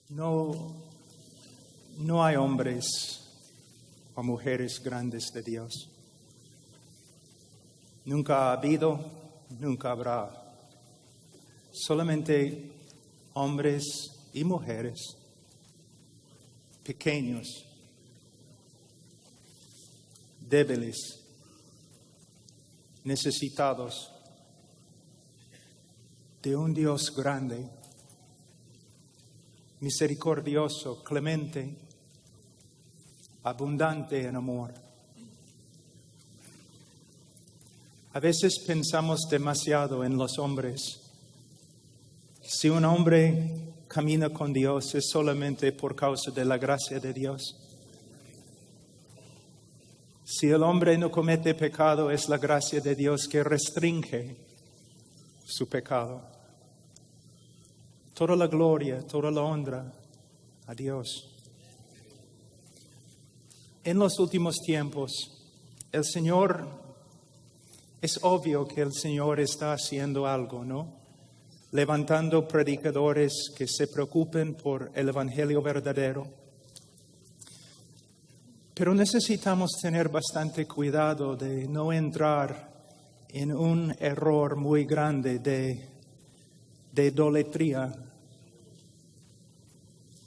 No hay hombres o mujeres grandes de Dios. Nunca ha habido, nunca habrá. Solamente hombres y mujeres pequeños, débiles, necesitados de un Dios grande, misericordioso, clemente, abundante en amor. A veces pensamos demasiado en los hombres. Si un hombre camina con Dios es solamente por causa de la gracia de Dios. Si el hombre no comete pecado, es la gracia de Dios que restringe su pecado. Toda la gloria, toda la honra a Dios. En los últimos tiempos, es obvio que el Señor está haciendo algo, ¿no? Levantando predicadores que se preocupen por el evangelio verdadero. Pero necesitamos tener bastante cuidado de no entrar en un error muy grande de idolatría.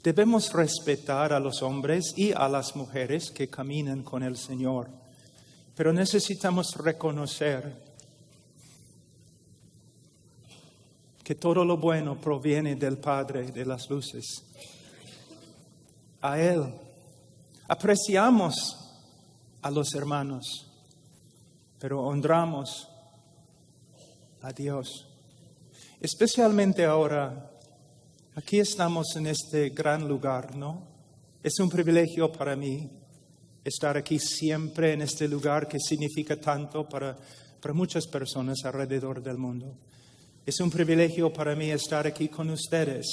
Debemos respetar a los hombres y a las mujeres que caminan con el Señor, pero necesitamos reconocer que todo lo bueno proviene del Padre de las luces. A Él apreciamos a los hermanos, pero honramos a Dios. Especialmente ahora, aquí estamos en este gran lugar, ¿no? Es un privilegio para mí estar aquí siempre en este lugar que significa tanto para muchas personas alrededor del mundo. Es un privilegio para mí estar aquí con ustedes.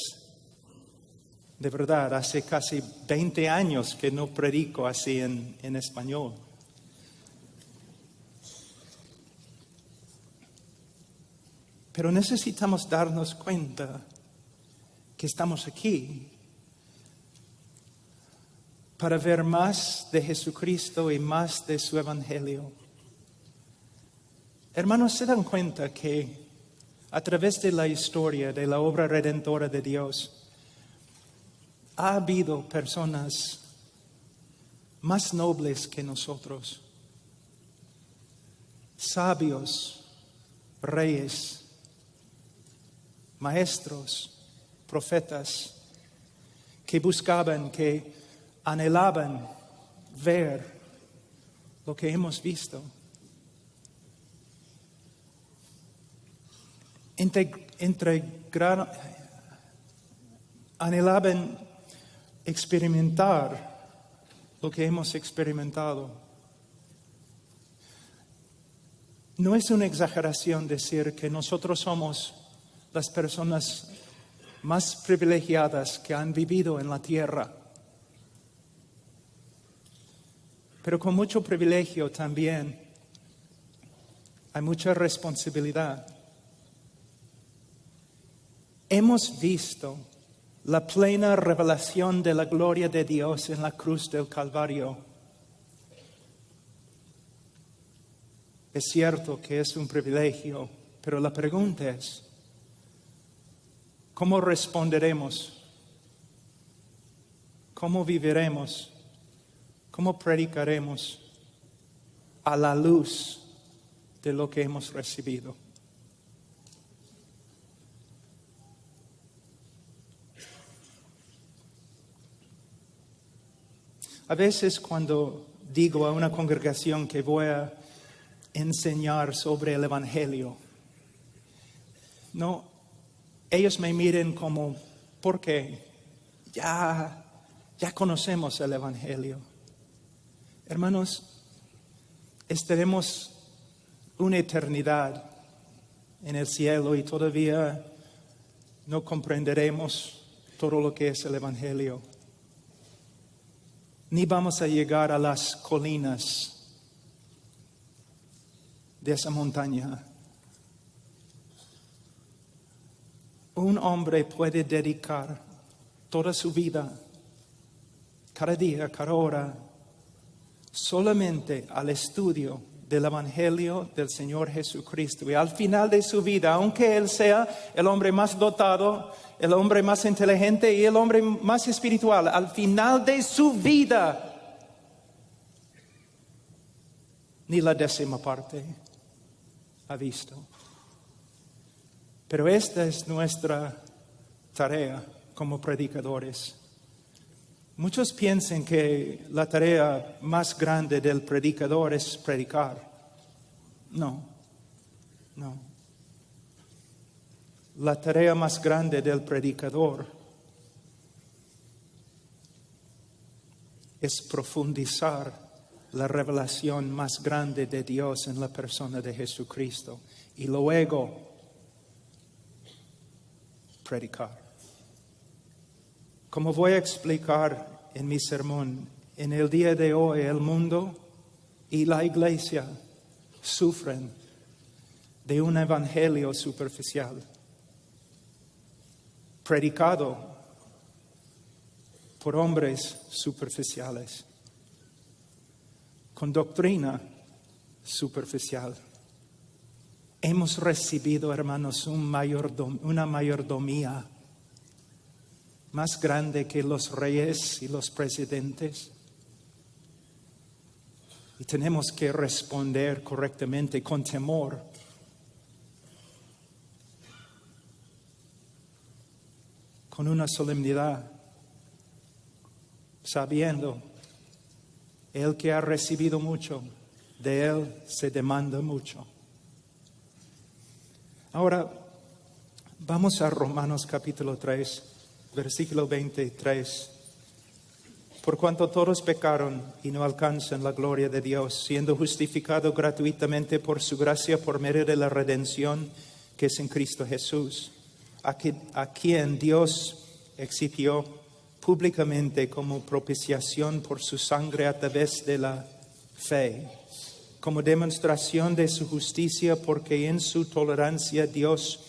De verdad, hace casi 20 años que no predico así en español. Pero necesitamos darnos cuenta que estamos aquí para ver más de Jesucristo y más de su evangelio. Hermanos, ¿se dan cuenta que a través de la historia de la obra redentora de Dios ha habido personas más nobles que nosotros, sabios, reyes, maestros, profetas, que buscaban, que anhelaban ver lo que hemos visto? Anhelaban experimentar lo que hemos experimentado. No es una exageración decir que nosotros somos las personas más privilegiadas que han vivido en la tierra. Pero con mucho privilegio también hay mucha responsabilidad. Hemos visto la plena revelación de la gloria de Dios en la cruz del Calvario. Es cierto que es un privilegio, pero la pregunta es, ¿cómo responderemos? ¿Cómo viviremos? ¿Cómo predicaremos a la luz de lo que hemos recibido? A veces cuando digo a una congregación que voy a enseñar sobre el evangelio, no, ellos me miren como, ¿por qué? Ya conocemos el evangelio. Hermanos, estaremos una eternidad en el cielo y todavía no comprenderemos todo lo que es el evangelio. Ni vamos a llegar a las colinas de esa montaña. Un hombre puede dedicar toda su vida, cada día, cada hora, solamente al estudio del Evangelio del Señor Jesucristo. Y al final de su vida, aunque Él sea el hombre más dotado, el hombre más inteligente y el hombre más espiritual, al final de su vida, ni la 10ª parte ha visto. Pero esta es nuestra tarea como predicadores. Muchos piensan que la tarea más grande del predicador es predicar. No. La tarea más grande del predicador es profundizar la revelación más grande de Dios en la persona de Jesucristo y luego predicar. Como voy a explicar en mi sermón, en el día de hoy el mundo y la iglesia sufren de un evangelio superficial, predicado por hombres superficiales, con doctrina superficial. Hemos recibido, hermanos, una mayordomía más grande que los reyes y los presidentes. Y tenemos que responder correctamente con temor. Con una solemnidad, sabiendo, el que ha recibido mucho, de él se demanda mucho. Ahora, vamos a Romanos capítulo 3. Versículo 23. Por cuanto todos pecaron y no alcanzan la gloria de Dios, siendo justificados gratuitamente por su gracia por medio de la redención que es en Cristo Jesús, a quien Dios exhibió públicamente como propiciación por su sangre a través de la fe, como demostración de su justicia, porque en su tolerancia Dios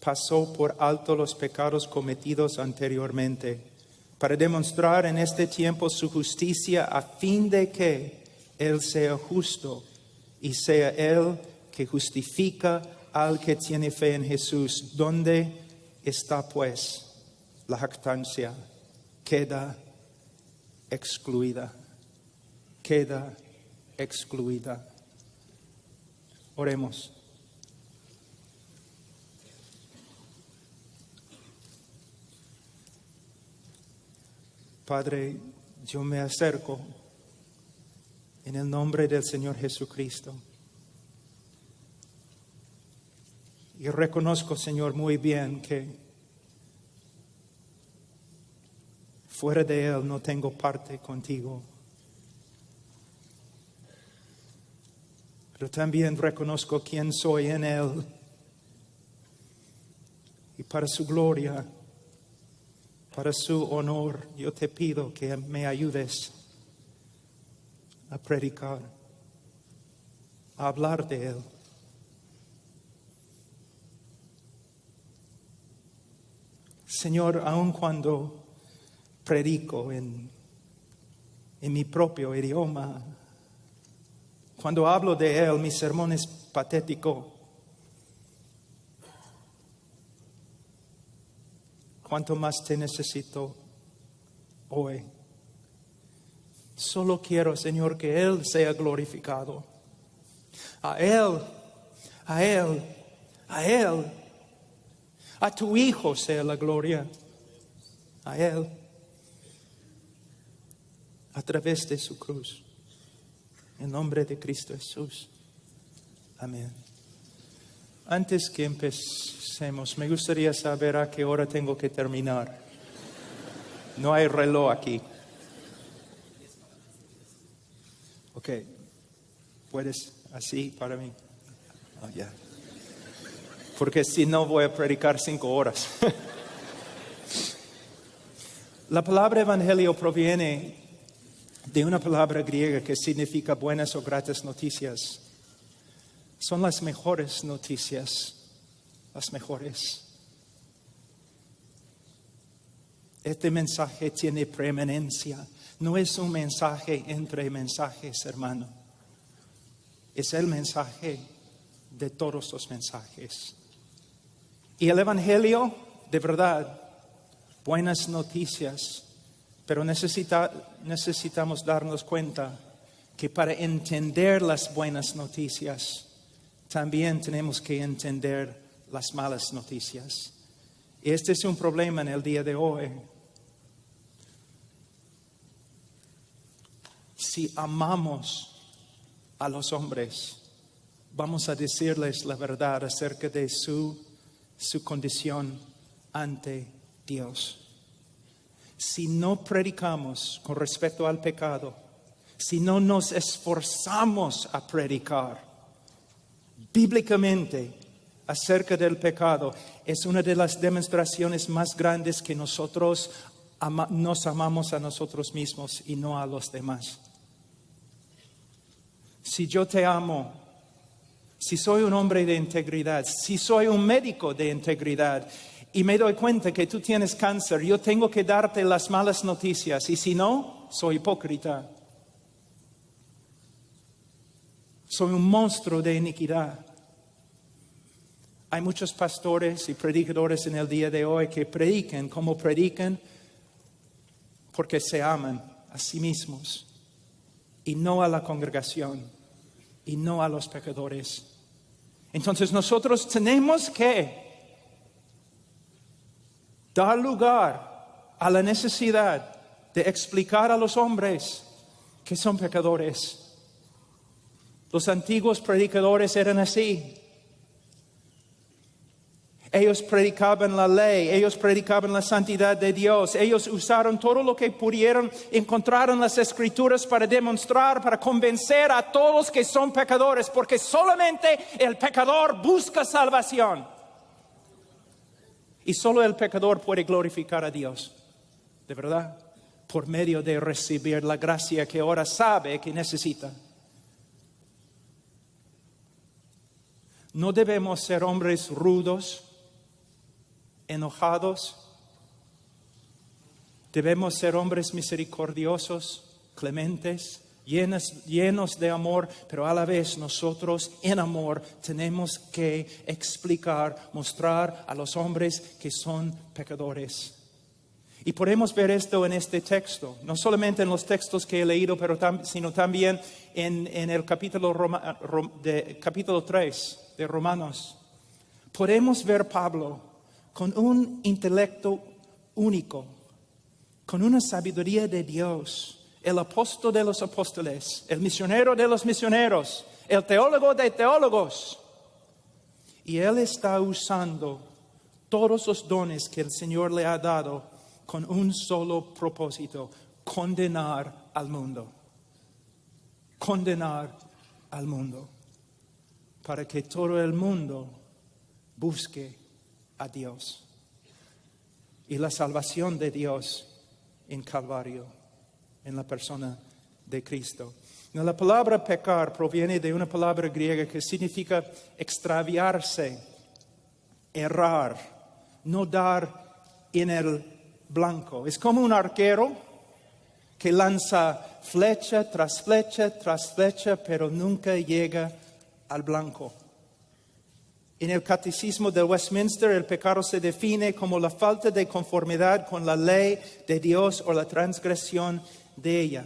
pasó por alto los pecados cometidos anteriormente, para demostrar en este tiempo su justicia, a fin de que Él sea justo y sea Él que justifica al que tiene fe en Jesús. ¿Dónde está pues la jactancia? Queda excluida. Queda excluida. Oremos. Padre, yo me acerco en el nombre del Señor Jesucristo. Y reconozco, Señor, muy bien que fuera de Él no tengo parte contigo. Pero también reconozco quién soy en Él. Y para su gloria, para su honor, yo te pido que me ayudes a predicar, a hablar de Él. Señor, aun cuando predico en mi propio idioma, cuando hablo de Él, mi sermón es patético. ¿Cuánto más te necesito hoy? Solo quiero, Señor, que Él sea glorificado. A Él, a Él, a Él. A tu Hijo sea la gloria. A Él. A través de su cruz. En nombre de Cristo Jesús. Amén. Antes que empecemos, me gustaría saber a qué hora tengo que terminar. No hay reloj aquí. Ok. ¿Puedes así para mí? Oh, ya. Porque si no voy a predicar 5 horas. La palabra evangelio proviene de una palabra griega que significa buenas o gratas noticias. Son las mejores noticias, las mejores. Este mensaje tiene preeminencia. No es un mensaje entre mensajes, hermano. Es el mensaje de todos los mensajes. Y el Evangelio, de verdad, buenas noticias, pero necesitamos darnos cuenta que para entender las buenas noticias, también tenemos que entender las malas noticias. Y este es un problema en el día de hoy. Si amamos a los hombres, vamos a decirles la verdad acerca de su condición ante Dios. Si no predicamos con respecto al pecado, si no nos esforzamos a predicar bíblicamente acerca del pecado, es una de las demostraciones más grandes que nosotros nos amamos a nosotros mismos y no a los demás. Si yo te amo, si soy un hombre de integridad, si soy un médico de integridad y me doy cuenta que tú tienes cáncer, yo tengo que darte las malas noticias, y si no, soy hipócrita. Soy un monstruo de iniquidad. Hay muchos pastores y predicadores en el día de hoy que predican como predican porque se aman a sí mismos y no a la congregación y no a los pecadores. Entonces nosotros tenemos que dar lugar a la necesidad de explicar a los hombres que son pecadores. Los antiguos predicadores eran así. Ellos predicaban la ley, ellos predicaban la santidad de Dios, ellos usaron todo lo que pudieron encontrar en las Escrituras para demostrar, para convencer a todos que son pecadores, porque solamente el pecador busca salvación. Y solo el pecador puede glorificar a Dios, de verdad, por medio de recibir la gracia que ahora sabe que necesita. No debemos ser hombres rudos, enojados. Debemos ser hombres misericordiosos, clementes, llenos de amor, pero a la vez nosotros en amor tenemos que explicar, mostrar a los hombres que son pecadores. Y podemos ver esto en este texto, no solamente en los textos que he leído, sino también en el capítulo 3 de Romanos. Podemos ver Pablo con un intelecto único, con una sabiduría de Dios, el apóstol de los apóstoles, el misionero de los misioneros, el teólogo de teólogos. Y él está usando todos los dones que el Señor le ha dado con un solo propósito: condenar al mundo. Condenar al mundo. Para que todo el mundo busque a Dios y la salvación de Dios en Calvario, en la persona de Cristo. La palabra pecar proviene de una palabra griega que significa extraviarse, errar, no dar en el blanco. Es como un arquero que lanza flecha tras flecha tras flecha, pero nunca llega al blanco. En el Catecismo de Westminster, el pecado se define como la falta de conformidad con la ley de Dios o la transgresión de ella.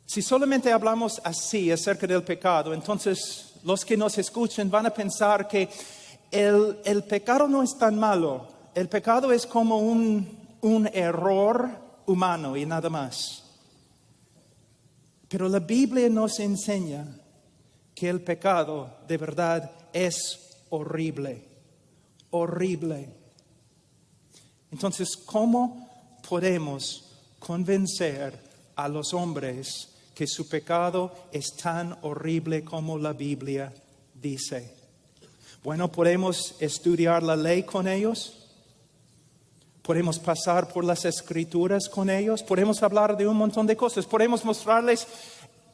Si solamente hablamos así acerca del pecado, entonces los que nos escuchan van a pensar que el pecado no es tan malo. El pecado es como un error humano y nada más. Pero la Biblia nos enseña que el pecado de verdad es horrible, horrible. Entonces, ¿cómo podemos convencer a los hombres que su pecado es tan horrible como la Biblia dice? Bueno, podemos estudiar la ley con ellos, podemos pasar por las Escrituras con ellos, podemos hablar de un montón de cosas, podemos mostrarles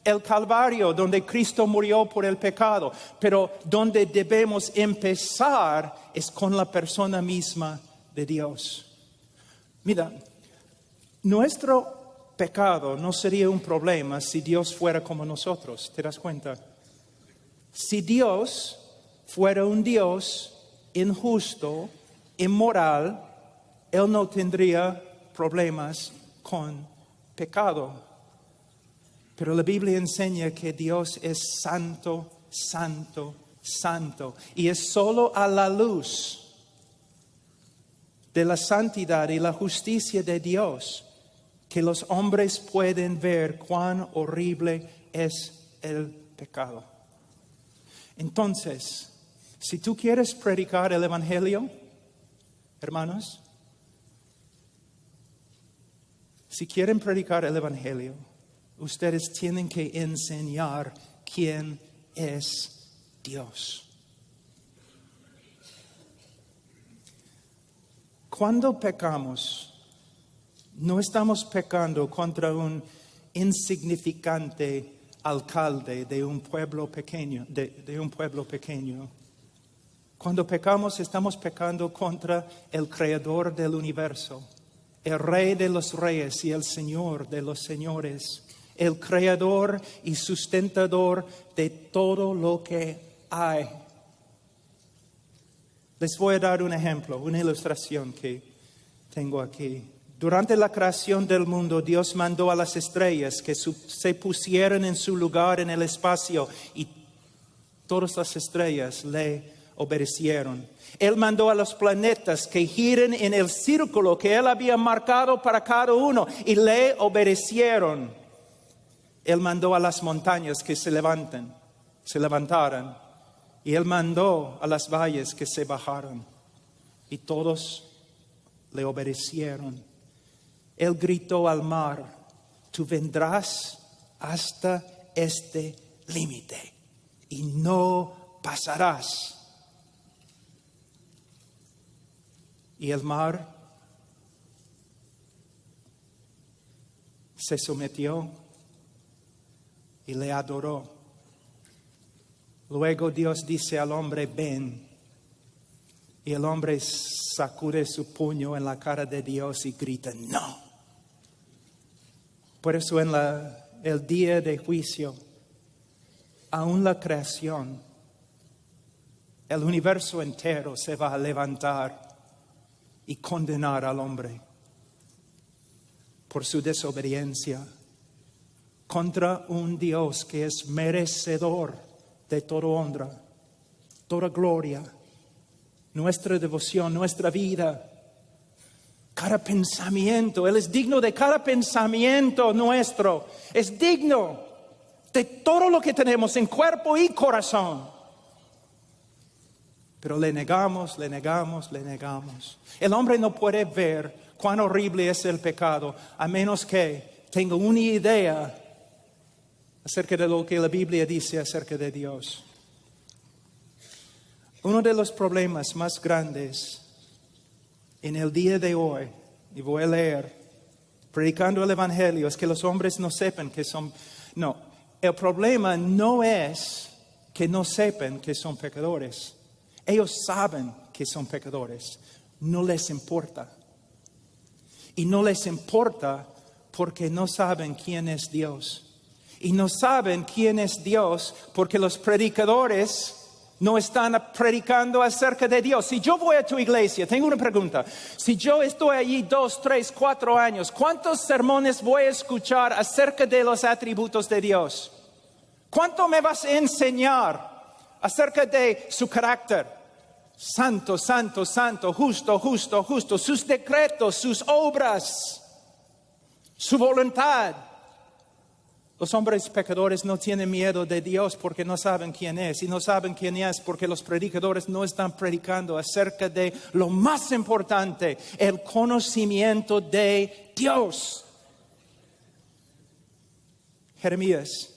el Calvario, donde Cristo murió por el pecado, pero donde debemos empezar es con la persona misma de Dios. Mira, nuestro pecado no sería un problema si Dios fuera como nosotros, ¿te das cuenta? Si Dios fuera un Dios injusto, inmoral, Él no tendría problemas con pecado. Pero la Biblia enseña que Dios es santo, santo, santo. Y es solo a la luz de la santidad y la justicia de Dios que los hombres pueden ver cuán horrible es el pecado. Entonces, si tú quieres predicar el Evangelio, hermanos, si quieren predicar el Evangelio, ustedes tienen que enseñar quién es Dios. Cuando pecamos, no estamos pecando contra un insignificante alcalde de un pueblo pequeño, de un pueblo pequeño. Cuando pecamos, estamos pecando contra el Creador del universo, el Rey de los reyes y el Señor de los señores, el Creador y sustentador de todo lo que hay. Les voy a dar un ejemplo, una ilustración que tengo aquí. Durante la creación del mundo, Dios mandó a las estrellas que se pusieran en su lugar en el espacio y todas las estrellas le obedecieron. Él mandó a los planetas que giren en el círculo que Él había marcado para cada uno y le obedecieron. Él mandó a las montañas que se levantaran y Él mandó a las valles que se bajaran y todos le obedecieron. Él gritó al mar: tú vendrás hasta este límite y no pasarás. Y el mar se sometió y le adoró. Luego Dios dice al hombre: ven. Y el hombre sacude su puño en la cara de Dios y grita: no. Por eso en el día de juicio, aún la creación, el universo entero se va a levantar y condenar al hombre por su desobediencia contra un Dios que es merecedor de toda honra, toda gloria, nuestra devoción, nuestra vida, cada pensamiento. Él es digno de cada pensamiento nuestro. Es digno de todo lo que tenemos en cuerpo y corazón. Pero le negamos, le negamos, le negamos. El hombre no puede ver cuán horrible es el pecado a menos que tenga una idea acerca de lo que la Biblia dice acerca de Dios. Uno de los problemas más grandes en el día de hoy, y voy a leer, predicando el Evangelio, es que los hombres no sepan que son... No, el problema no es que no sepan que son pecadores. Ellos saben que son pecadores. No les importa. Y no les importa porque no saben quién es Dios. Y no saben quién es Dios porque los predicadores no están predicando acerca de Dios. Si yo voy a tu iglesia, tengo una pregunta. Si yo estoy allí 2, 3, 4 años, ¿cuántos sermones voy a escuchar acerca de los atributos de Dios? ¿Cuánto me vas a enseñar acerca de su carácter? Santo, santo, santo, justo, justo, justo. Sus decretos, sus obras, su voluntad. Los hombres pecadores no tienen miedo de Dios porque no saben quién es. Y no saben quién es porque los predicadores no están predicando acerca de lo más importante, el conocimiento de Dios. Jeremías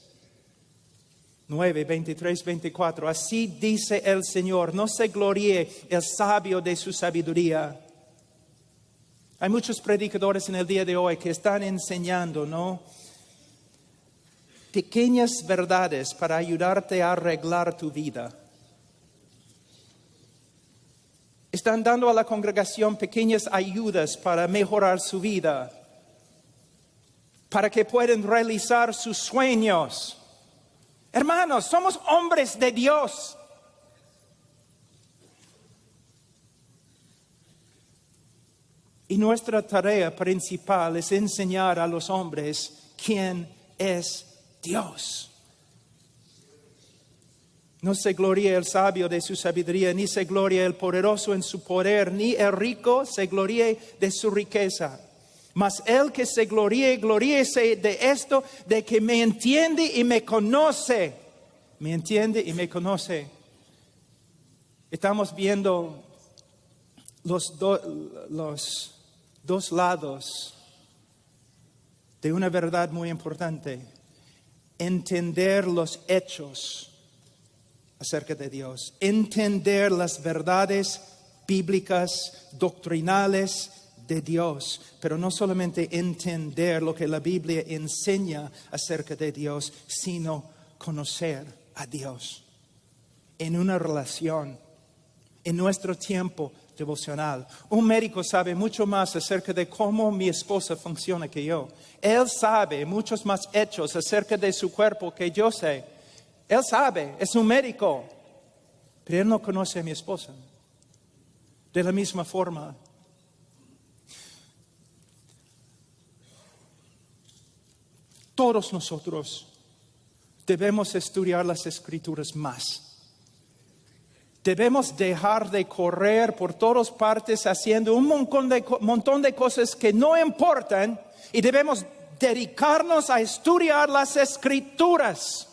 9, 23, 24. Así dice el Señor: no se gloríe el sabio de su sabiduría. Hay muchos predicadores en el día de hoy que están enseñando, ¿no?, pequeñas verdades para ayudarte a arreglar tu vida. Están dando a la congregación pequeñas ayudas para mejorar su vida, para que puedan realizar sus sueños. Hermanos, somos hombres de Dios. Y nuestra tarea principal es enseñar a los hombres quién es Dios. No se gloríe el sabio de su sabiduría, ni se gloríe el poderoso en su poder, ni el rico se gloríe de su riqueza. Mas el que se gloríe, gloríese de esto, de que me entiende y me conoce. Me entiende y me conoce. Estamos viendo los dos lados de una verdad muy importante. Entender los hechos acerca de Dios. Entender las verdades bíblicas, doctrinales de Dios. Pero no solamente entender lo que la Biblia enseña acerca de Dios, sino conocer a Dios en una relación, en nuestro tiempo devocional. Un médico sabe mucho más acerca de cómo mi esposa funciona que yo. Él sabe muchos más hechos acerca de su cuerpo que yo sé. Él sabe, es un médico, pero él no conoce a mi esposa. De la misma forma, todos nosotros debemos estudiar las Escrituras más. Debemos dejar de correr por todas partes haciendo un montón de cosas que no importan y debemos dedicarnos a estudiar las Escrituras.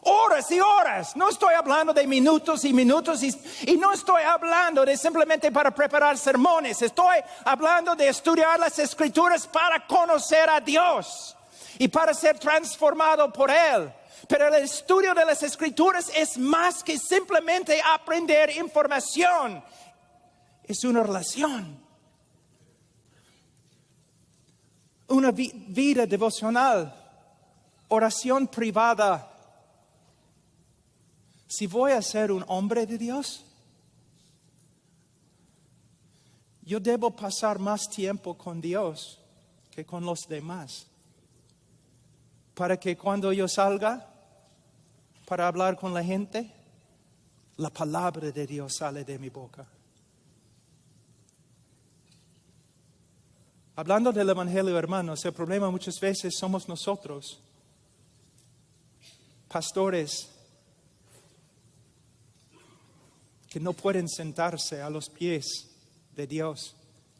Horas y horas. No estoy hablando de minutos y minutos y no estoy hablando de simplemente para preparar sermones. Estoy hablando de estudiar las Escrituras para conocer a Dios y para ser transformado por Él. Pero el estudio de las Escrituras es más que simplemente aprender información. Es una relación. Una vida devocional. Oración privada. Si voy a ser un hombre de Dios, yo debo pasar más tiempo con Dios que con los demás. Para que cuando yo salga para hablar con la gente, la palabra de Dios sale de mi boca. Hablando del Evangelio, hermanos, el problema muchas veces somos nosotros, pastores, que no pueden sentarse a los pies de Dios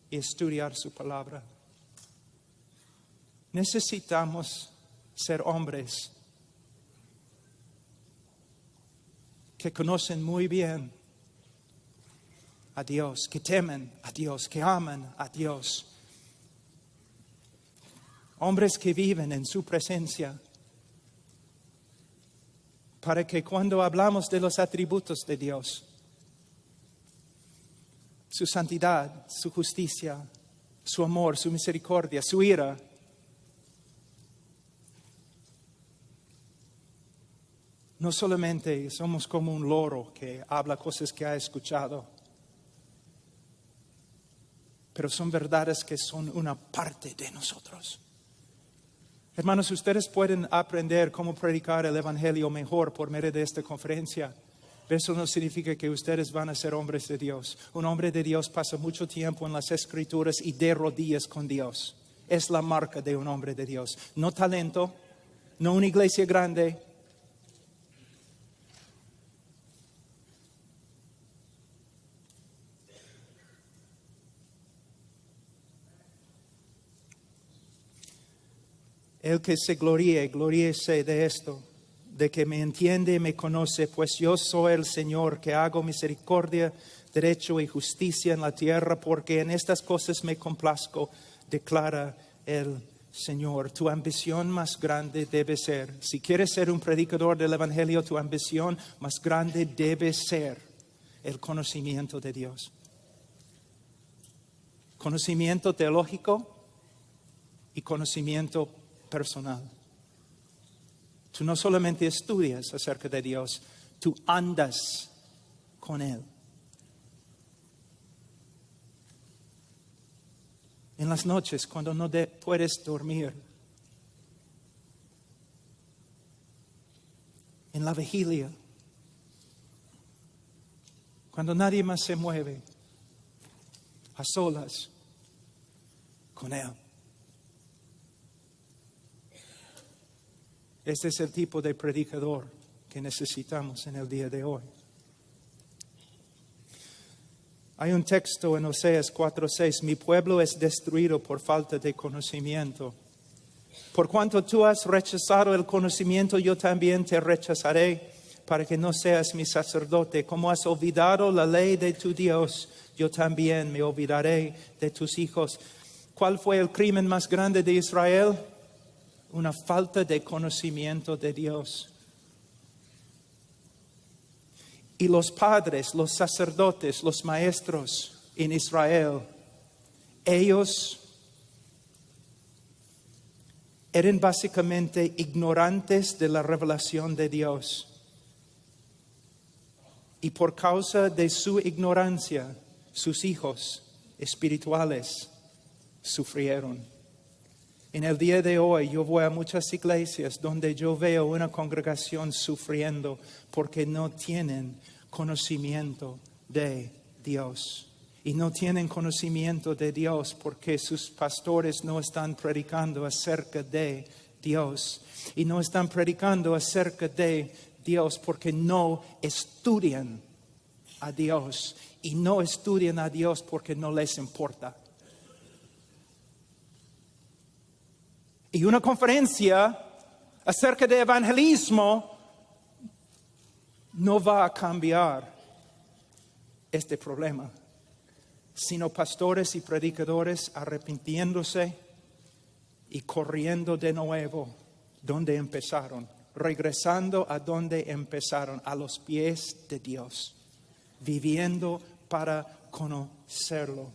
y estudiar su palabra. Necesitamos ser hombres que conocen muy bien a Dios, que temen a Dios, que aman a Dios. Hombres que viven en su presencia. Para que cuando hablamos de los atributos de Dios, su santidad, su justicia, su amor, su misericordia, su ira, no solamente somos como un loro que habla cosas que ha escuchado, pero son verdades que son una parte de nosotros. Hermanos, ustedes pueden aprender cómo predicar el Evangelio mejor por medio de esta conferencia. Eso no significa que ustedes van a ser hombres de Dios. Un hombre de Dios pasa mucho tiempo en las Escrituras y de rodillas con Dios. Es la marca de un hombre de Dios. No talento, no una iglesia grande. El que se gloríe, gloríese de esto, de que me entiende y me conoce, pues yo soy el Señor que hago misericordia, derecho y justicia en la tierra, porque en estas cosas me complazco, declara el Señor. Tu ambición más grande debe ser, si quieres ser un predicador del Evangelio, tu ambición más grande debe ser el conocimiento de Dios. Conocimiento teológico y conocimiento personal. Tú no solamente estudias acerca de Dios, tú andas con Él. en las noches cuando no puedes dormir, en la vigilia, cuando nadie más se mueve, a solas con Él. Este es el tipo de predicador que necesitamos en el día de hoy. Hay un texto en Oseas 4:6, mi pueblo es destruido por falta de conocimiento. Por cuanto tú has rechazado el conocimiento, yo también te rechazaré para que no seas mi sacerdote. Como has olvidado la ley de tu Dios, yo también me olvidaré de tus hijos. ¿Cuál fue el crimen más grande de Israel? Una falta de conocimiento de Dios. Y los padres, los sacerdotes, los maestros en Israel, ellos eran básicamente ignorantes de la revelación de Dios. Y por causa de su ignorancia, sus hijos espirituales sufrieron. En el día de hoy yo voy a muchas iglesias donde yo veo una congregación sufriendo porque no tienen conocimiento de Dios. Y no tienen conocimiento de Dios porque sus pastores no están predicando acerca de Dios. Y no están predicando acerca de Dios porque no estudian a Dios. Y no estudian a Dios porque no les importa. Y una conferencia acerca de evangelismo no va a cambiar este problema, sino pastores y predicadores arrepintiéndose y corriendo de nuevo donde empezaron, regresando a donde empezaron, a los pies de Dios, viviendo para conocerlo.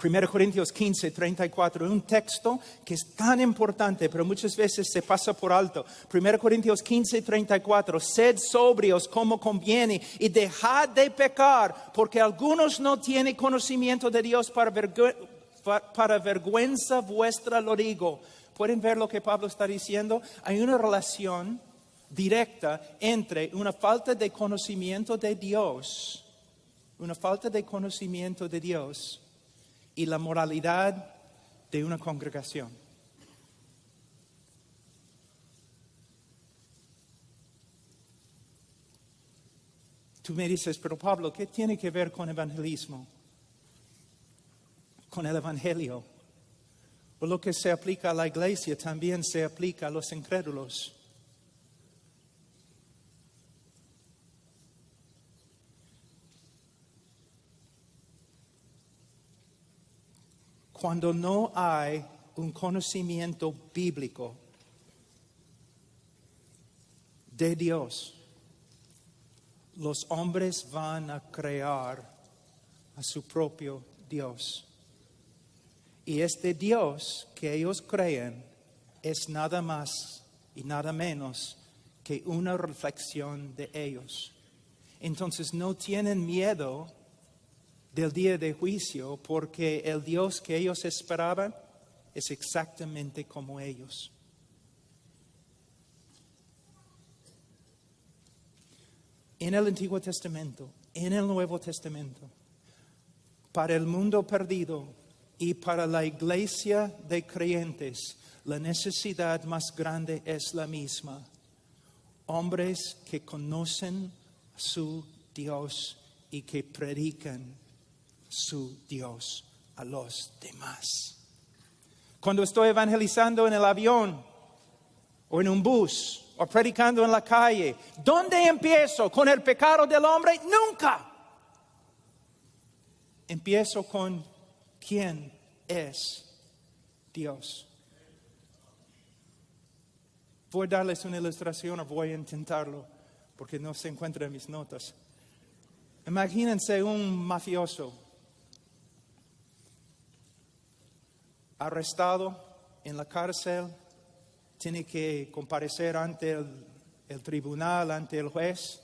1 Corintios 15:34, un texto que es tan importante, pero muchas veces se pasa por alto. 1 Corintios 15:34, sed sobrios como conviene y dejad de pecar, porque algunos no tienen conocimiento de Dios, para vergüenza vuestra lo digo. ¿Pueden ver lo que Pablo está diciendo? Hay una relación directa entre una falta de conocimiento de Dios, y la moralidad de una congregación. Tú me dices, pero Pablo, ¿qué tiene que ver con evangelismo? Con el evangelio. O lo que se aplica a la iglesia también se aplica a los incrédulos. Cuando no hay un conocimiento bíblico de Dios, los hombres van a crear a su propio Dios. Y este Dios que ellos creen es nada más y nada menos que una reflexión de ellos. Entonces no tienen miedo del día de juicio, porque el Dios que ellos esperaban es exactamente como ellos. En el Antiguo Testamento, en el Nuevo Testamento, para el mundo perdido y para la iglesia de creyentes, la necesidad más grande es la misma. Hombres que conocen a su Dios y que predican su Dios a los demás. Cuando estoy evangelizando en el avión o en un bus o predicando en la calle, ¿dónde empiezo? ¿Con el pecado del hombre? Nunca. Empiezo con quién es Dios. Voy a darles una ilustración o voy a intentarlo porque no se encuentra en mis notas. Imagínense un mafioso arrestado en la cárcel, tiene que comparecer ante el tribunal, ante el juez,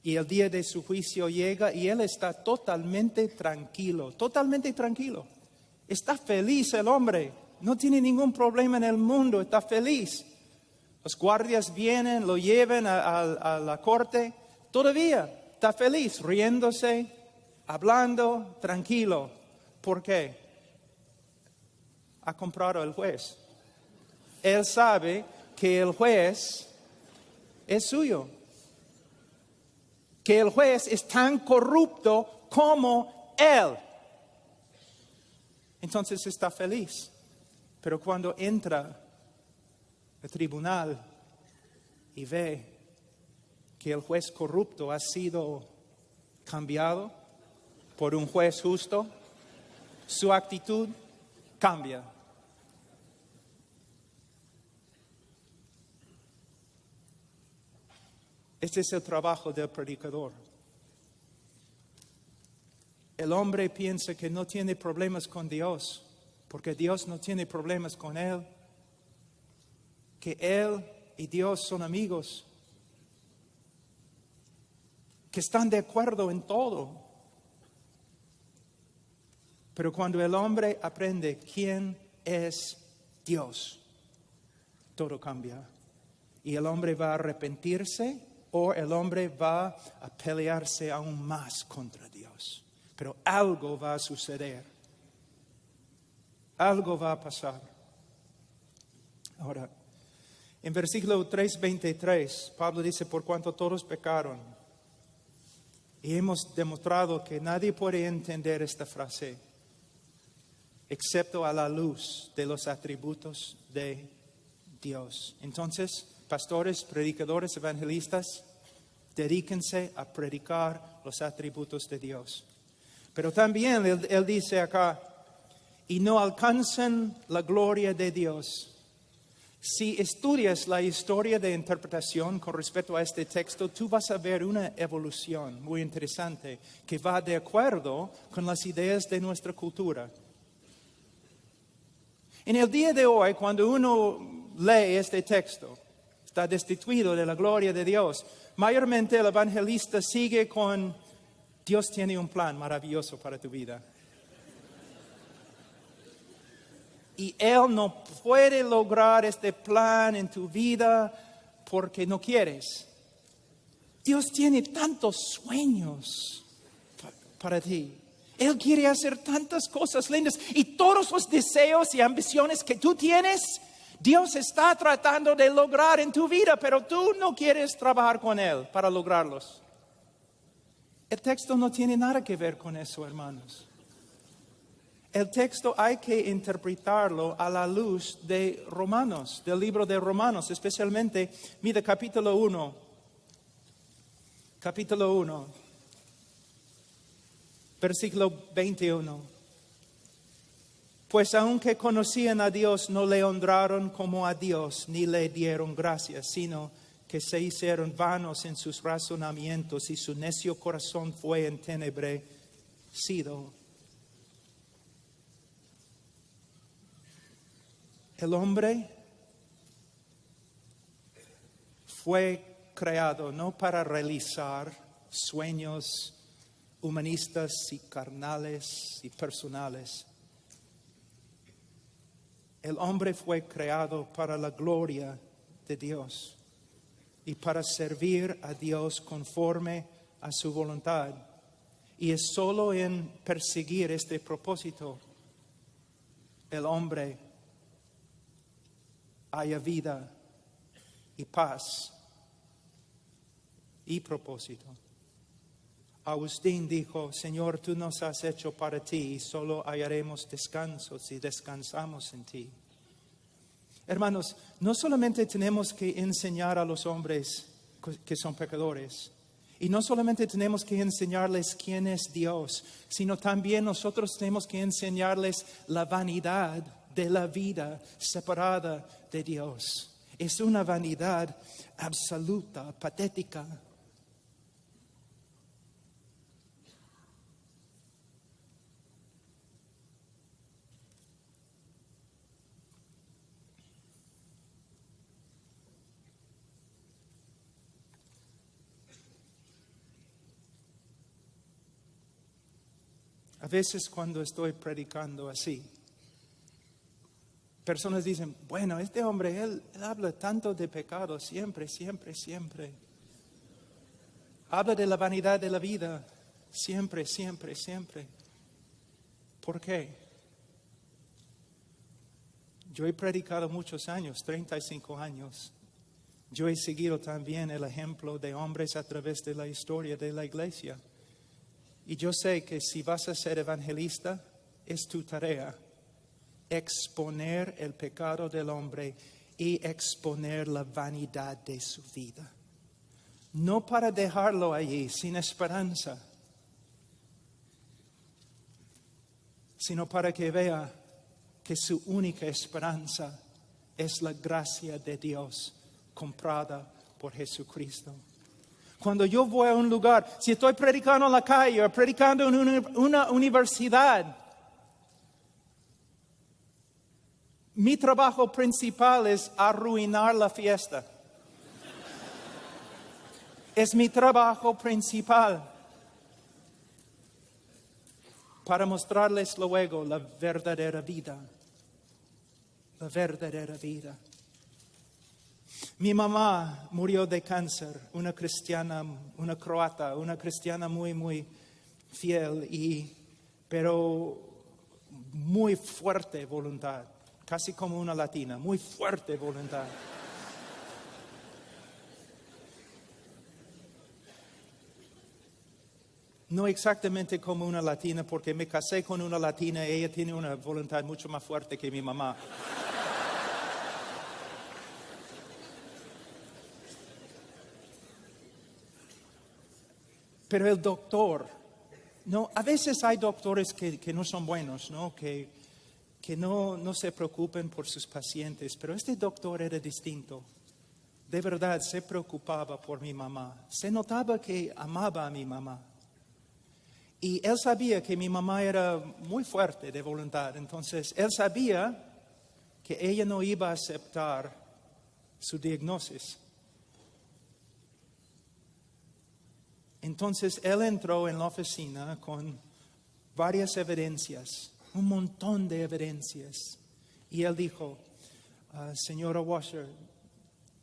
y el día de su juicio llega y él está totalmente tranquilo. Está feliz el hombre, no tiene ningún problema en el mundo, está feliz. Los guardias vienen, lo llevan a la corte, todavía está feliz, riéndose, hablando, tranquilo. ¿Por qué? Ha comprado el juez. Él sabe que el juez es suyo. Que el juez es tan corrupto como él. Entonces está feliz. Pero cuando entra al tribunal y ve que el juez corrupto ha sido cambiado por un juez justo, su actitud cambia. Este es el trabajo del predicador. El hombre piensa que no tiene problemas con Dios, porque Dios no tiene problemas con él, que él y Dios son amigos, que están de acuerdo en todo. Pero cuando el hombre aprende quién es Dios, todo cambia. Y el hombre va a arrepentirse o el hombre va a pelearse aún más contra Dios. Pero algo va a suceder. Algo va a pasar. Ahora, en versículo 3:23, Pablo dice, por cuanto todos pecaron. Y hemos demostrado que nadie puede entender esta frase, excepto a la luz de los atributos de Dios. Entonces, pastores, predicadores, evangelistas, dedíquense a predicar los atributos de Dios. Pero también él dice acá, y no alcanzan la gloria de Dios. Si estudias la historia de interpretación con respecto a este texto, tú vas a ver una evolución muy interesante que va de acuerdo con las ideas de nuestra cultura. En el día de hoy, cuando uno lee este texto, está destituido de la gloria de Dios, mayormente el evangelista sigue con Dios tiene un plan maravilloso para tu vida. Y Él no puede lograr este plan en tu vida porque no quieres. Dios tiene tantos sueños para ti. Él quiere hacer tantas cosas lindas. Y todos los deseos y ambiciones que tú tienes, Dios está tratando de lograr en tu vida, pero tú no quieres trabajar con Él para lograrlos. El texto no tiene nada que ver con eso, hermanos. El texto hay que interpretarlo a la luz de Romanos, del libro de Romanos, especialmente, mira, capítulo 1, versículo 21. Pues aunque conocían a Dios, no le honraron como a Dios, ni le dieron gracias, sino que se hicieron vanos en sus razonamientos y su necio corazón fue entenebrecido. El hombre fue creado no para realizar sueños humanistas y carnales y personales. El hombre fue creado para la gloria de Dios y para servir a Dios conforme a su voluntad. Y es solo en perseguir este propósito el hombre haya vida y paz y propósito. Agustín dijo, Señor, tú nos has hecho para ti y solo hallaremos descanso si descansamos en ti. Hermanos, no solamente tenemos que enseñar a los hombres que son pecadores, y no solamente tenemos que enseñarles quién es Dios, sino también nosotros tenemos que enseñarles la vanidad de la vida separada de Dios. Es una vanidad absoluta, patética. A veces cuando estoy predicando así, personas dicen, bueno, este hombre, él habla tanto de pecado, siempre, siempre, siempre. Habla de la vanidad de la vida, siempre, siempre, siempre. ¿Por qué? Yo he predicado muchos años, 35 años. Yo he seguido también el ejemplo de hombres a través de la historia de la iglesia. Y yo sé que si vas a ser evangelista, es tu tarea exponer el pecado del hombre y exponer la vanidad de su vida. No para dejarlo allí sin esperanza, sino para que vea que su única esperanza es la gracia de Dios comprada por Jesucristo. Cuando yo voy a un lugar, si estoy predicando en la calle o predicando en una universidad, mi trabajo principal es arruinar la fiesta. Es mi trabajo principal para mostrarles luego la verdadera vida. La verdadera vida. Mi mamá murió de cáncer, una cristiana, una croata, una cristiana muy, muy fiel, pero muy fuerte voluntad, casi como una latina, muy fuerte voluntad. No exactamente como una latina, porque me casé con una latina y ella tiene una voluntad mucho más fuerte que mi mamá. Pero el doctor, no, a veces hay doctores que no son buenos, ¿no? Que no se preocupen por sus pacientes, pero este doctor era distinto. De verdad, se preocupaba por mi mamá. Se notaba que amaba a mi mamá. Y él sabía que mi mamá era muy fuerte de voluntad, entonces él sabía que ella no iba a aceptar su diagnóstico. Entonces él entró en la oficina con varias evidencias, un montón de evidencias. Y él dijo, señora Washer,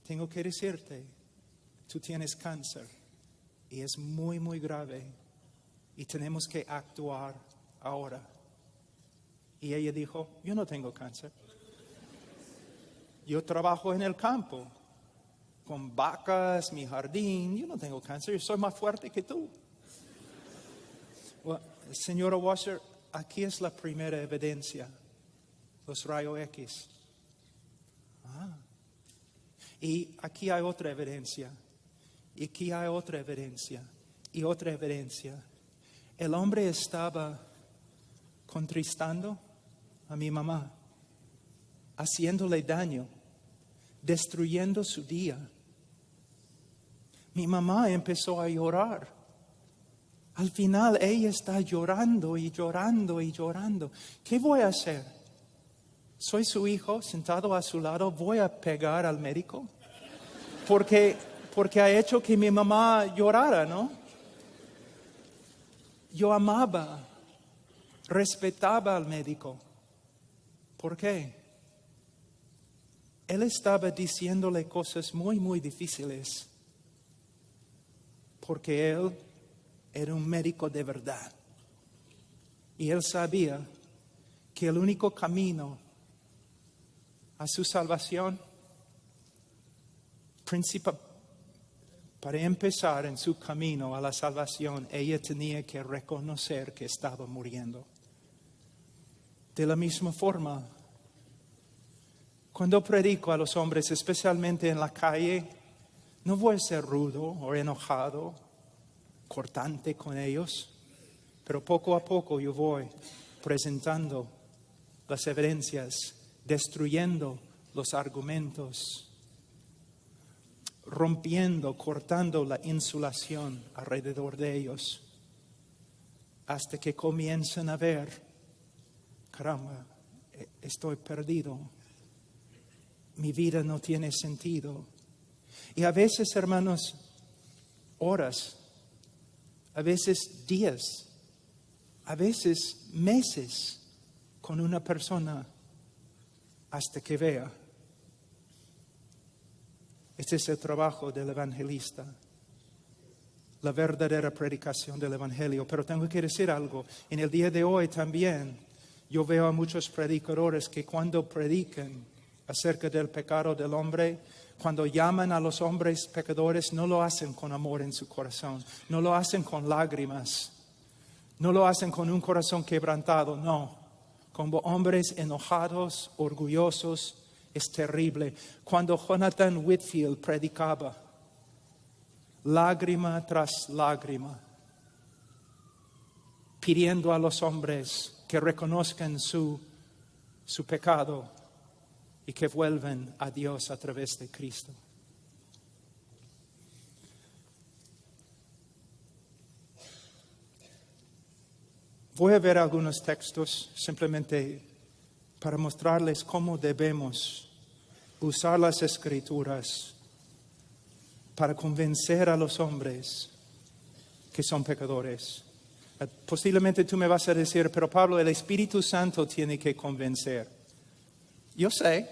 tengo que decirte, tú tienes cáncer y es muy, muy grave y tenemos que actuar ahora. Y ella dijo, yo no tengo cáncer. Yo trabajo en el campo. Con vacas, mi jardín, yo no tengo cáncer, yo soy más fuerte que tú. Well, señora Washer, aquí es la primera evidencia, los rayos X. Y aquí hay otra evidencia, y aquí hay otra evidencia, y otra evidencia. El hombre estaba contristando a mi mamá, haciéndole daño, destruyendo su día. Mi mamá empezó a llorar. Al final ella está llorando y llorando y llorando. ¿Qué voy a hacer? Soy su hijo sentado a su lado. ¿Voy a pegar al médico? Porque ha hecho que mi mamá llorara, ¿no? Yo amaba, respetaba al médico. ¿Por qué? Él estaba diciéndole cosas muy, muy difíciles. Porque él era un médico de verdad. Y él sabía que el único camino a su salvación, principal, para empezar en su camino a la salvación, ella tenía que reconocer que estaba muriendo. De la misma forma, cuando predico a los hombres, especialmente en la calle, no voy a ser rudo o enojado, cortante con ellos, pero poco a poco yo voy presentando las evidencias, destruyendo los argumentos, rompiendo, cortando la insulación alrededor de ellos, hasta que comiencen a ver, caramba, estoy perdido, mi vida no tiene sentido. Y a veces, hermanos, horas, a veces días, a veces meses con una persona hasta que vea. Este es el trabajo del evangelista, la verdadera predicación del evangelio. Pero tengo que decir algo, en el día de hoy también yo veo a muchos predicadores que cuando predican acerca del pecado del hombre, cuando llaman a los hombres pecadores, no lo hacen con amor en su corazón, no lo hacen con lágrimas, no lo hacen con un corazón quebrantado, no, como hombres enojados, orgullosos. Es terrible. Cuando Jonathan Whitfield predicaba, lágrima tras lágrima, pidiendo a los hombres que reconozcan su pecado y que vuelvan a Dios a través de Cristo. Voy a ver algunos textos simplemente para mostrarles cómo debemos usar las Escrituras para convencer a los hombres que son pecadores. Posiblemente tú me vas a decir, pero Pablo, el Espíritu Santo tiene que convencer. Yo sé,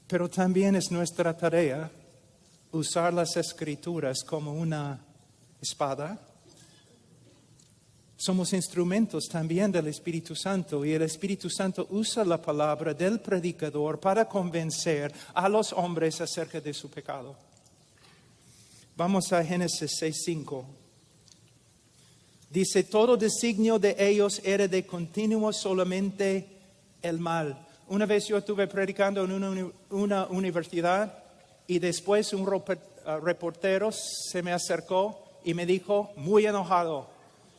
pero también es nuestra tarea usar las Escrituras como una espada. Somos instrumentos también del Espíritu Santo y el Espíritu Santo usa la palabra del predicador para convencer a los hombres acerca de su pecado. Vamos a Génesis 6:5. Dice, todo designio de ellos era de continuo solamente el mal. Una vez yo estuve predicando en una universidad y después un reportero se me acercó y me dijo, muy enojado,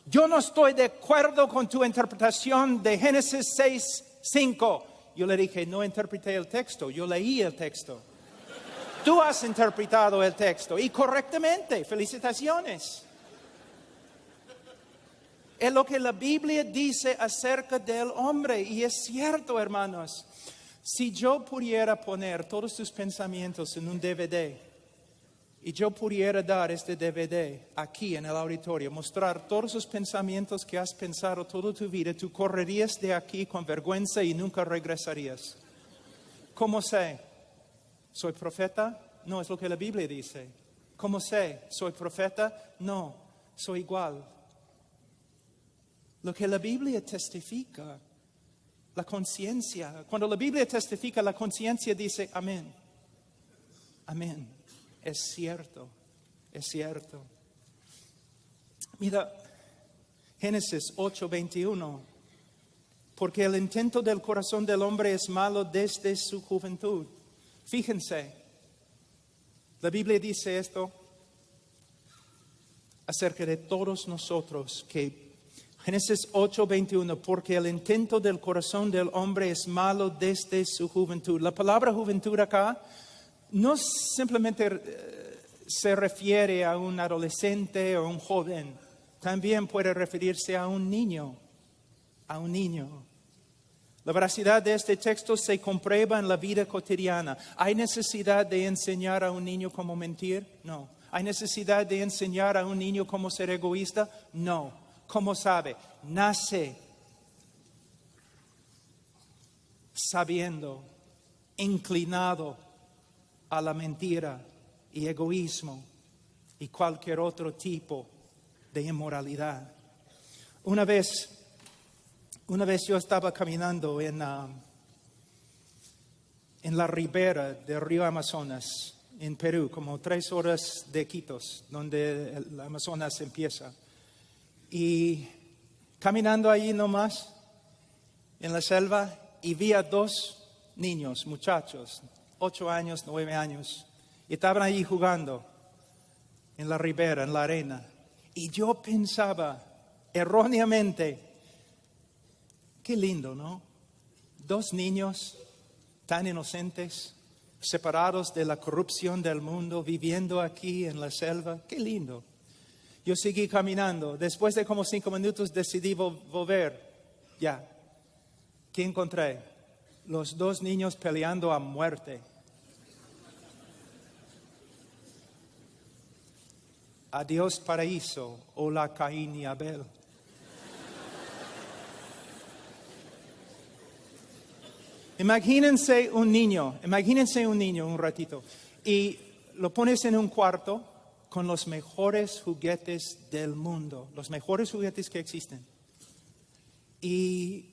yo no estoy de acuerdo con tu interpretación de Génesis 6:5. Yo le dije, no interpreté el texto, yo leí el texto. Tú has interpretado el texto y correctamente, felicitaciones. Es lo que la Biblia dice acerca del hombre y es cierto, hermanos. Si yo pudiera poner todos tus pensamientos en un DVD y yo pudiera dar este DVD aquí en el auditorio, mostrar todos los pensamientos que has pensado toda tu vida, tú correrías de aquí con vergüenza y nunca regresarías. ¿Cómo sé? ¿Soy profeta? No, es lo que la Biblia dice. ¿Cómo sé? ¿Soy profeta? No, soy igual. Lo que la Biblia testifica, la conciencia. Cuando la Biblia testifica, la conciencia dice, amén. Amén. Es cierto, es cierto. Mira, Génesis 8:21. Porque el intento del corazón del hombre es malo desde su juventud. Fíjense, la Biblia dice esto acerca de todos nosotros, que Génesis 8:21, porque el intento del corazón del hombre es malo desde su juventud. La palabra juventud acá no simplemente se refiere a un adolescente o un joven, también puede referirse a un niño, La veracidad de este texto se comprueba en la vida cotidiana. ¿Hay necesidad de enseñar a un niño cómo mentir? No. ¿Hay necesidad de enseñar a un niño cómo ser egoísta? No. ¿Cómo sabe? Nace sabiendo, inclinado a la mentira y egoísmo y cualquier otro tipo de inmoralidad. Una vez yo estaba caminando en la ribera del río Amazonas, en Perú, como 3 horas de Iquitos, donde el Amazonas empieza. Y caminando allí nomás, en la selva, y vi a 2 niños, muchachos, 8 años, 9 años, y estaban allí jugando en la ribera, en la arena. Y yo pensaba, erróneamente, qué lindo, ¿no? 2 niños tan inocentes, separados de la corrupción del mundo, viviendo aquí en la selva, qué lindo. Yo seguí caminando. Después de como 5 minutos decidí volver. Ya. ¿Qué encontré? Los 2 niños peleando a muerte. Adiós paraíso, hola Caín y Abel. Imagínense un niño un ratito, y lo pones en un cuarto con los mejores juguetes del mundo, los mejores juguetes que existen. Y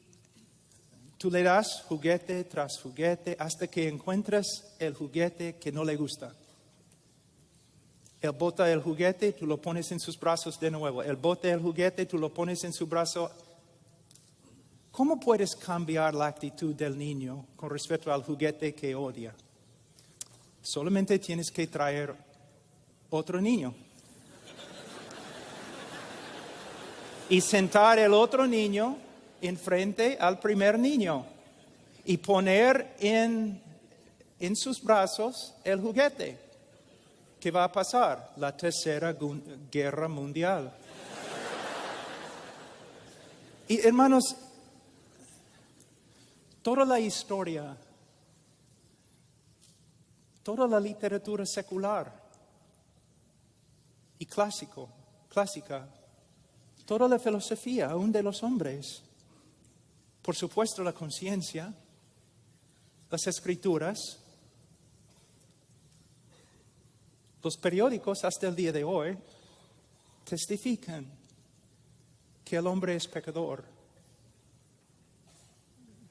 tú le das juguete tras juguete hasta que encuentras el juguete que no le gusta. Él bota el juguete, tú lo pones en sus brazos de nuevo. Él bota el juguete, tú lo pones en su brazo. ¿Cómo puedes cambiar la actitud del niño con respecto al juguete que odia? Solamente tienes que traer otro niño. Y sentar el otro niño enfrente al primer niño. Y poner en sus brazos el juguete. ¿Qué va a pasar? La tercera guerra mundial. Y hermanos, toda la historia, toda la literatura secular y clásica, toda la filosofía, aún de los hombres, por supuesto la conciencia, las escrituras, los periódicos hasta el día de hoy testifican que el hombre es pecador.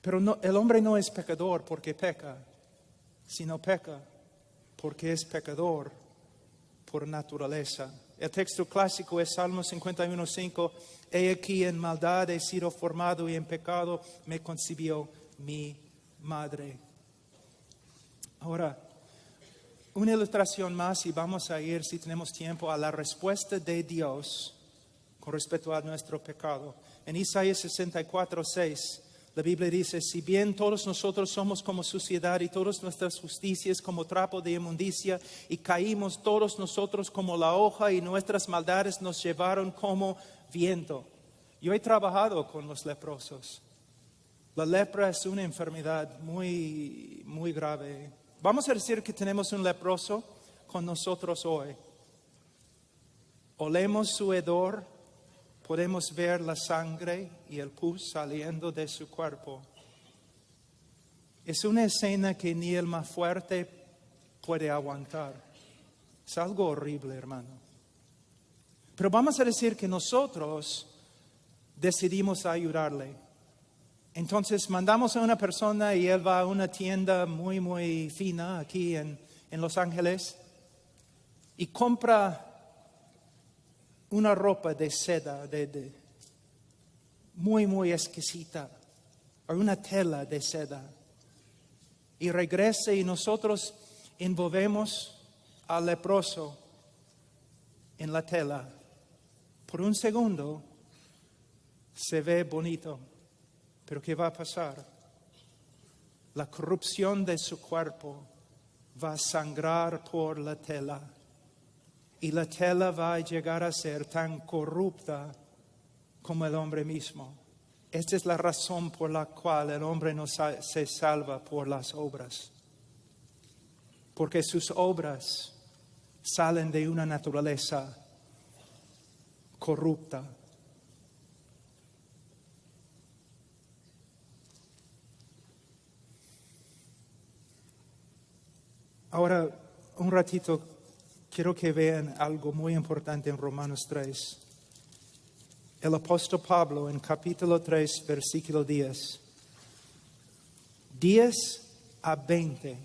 Pero el hombre no es pecador porque peca, sino peca porque es pecador por naturaleza. El texto clásico es Salmo 51:5. He aquí en maldad he sido formado y en pecado me concibió mi madre. Ahora, una ilustración más y vamos a ir, si tenemos tiempo, a la respuesta de Dios con respecto a nuestro pecado. En Isaías 64:6, la Biblia dice: si bien todos nosotros somos como suciedad y todas nuestras justicias como trapo de inmundicia, y caímos todos nosotros como la hoja y nuestras maldades nos llevaron como viento. Yo he trabajado con los leprosos. La lepra es una enfermedad muy, muy grave. Vamos a decir que tenemos un leproso con nosotros hoy. Olemos su hedor, podemos ver la sangre y el pus saliendo de su cuerpo. Es una escena que ni el más fuerte puede aguantar. Es algo horrible, hermano. Pero vamos a decir que nosotros decidimos ayudarle. Entonces mandamos a una persona y él va a una tienda muy, muy fina aquí en Los Ángeles y compra una ropa de seda muy, muy exquisita, o una tela de seda. Y regresa y nosotros envolvemos al leproso en la tela. Por un segundo se ve bonito. Pero ¿qué va a pasar? La corrupción de su cuerpo va a sangrar por la tela. Y la tela va a llegar a ser tan corrupta como el hombre mismo. Esta es la razón por la cual el hombre no se salva por las obras. Porque sus obras salen de una naturaleza corrupta. Ahora, un ratito, quiero que vean algo muy importante en Romanos 3. El apóstol Pablo en capítulo 3, versículo 10. 10 a 20.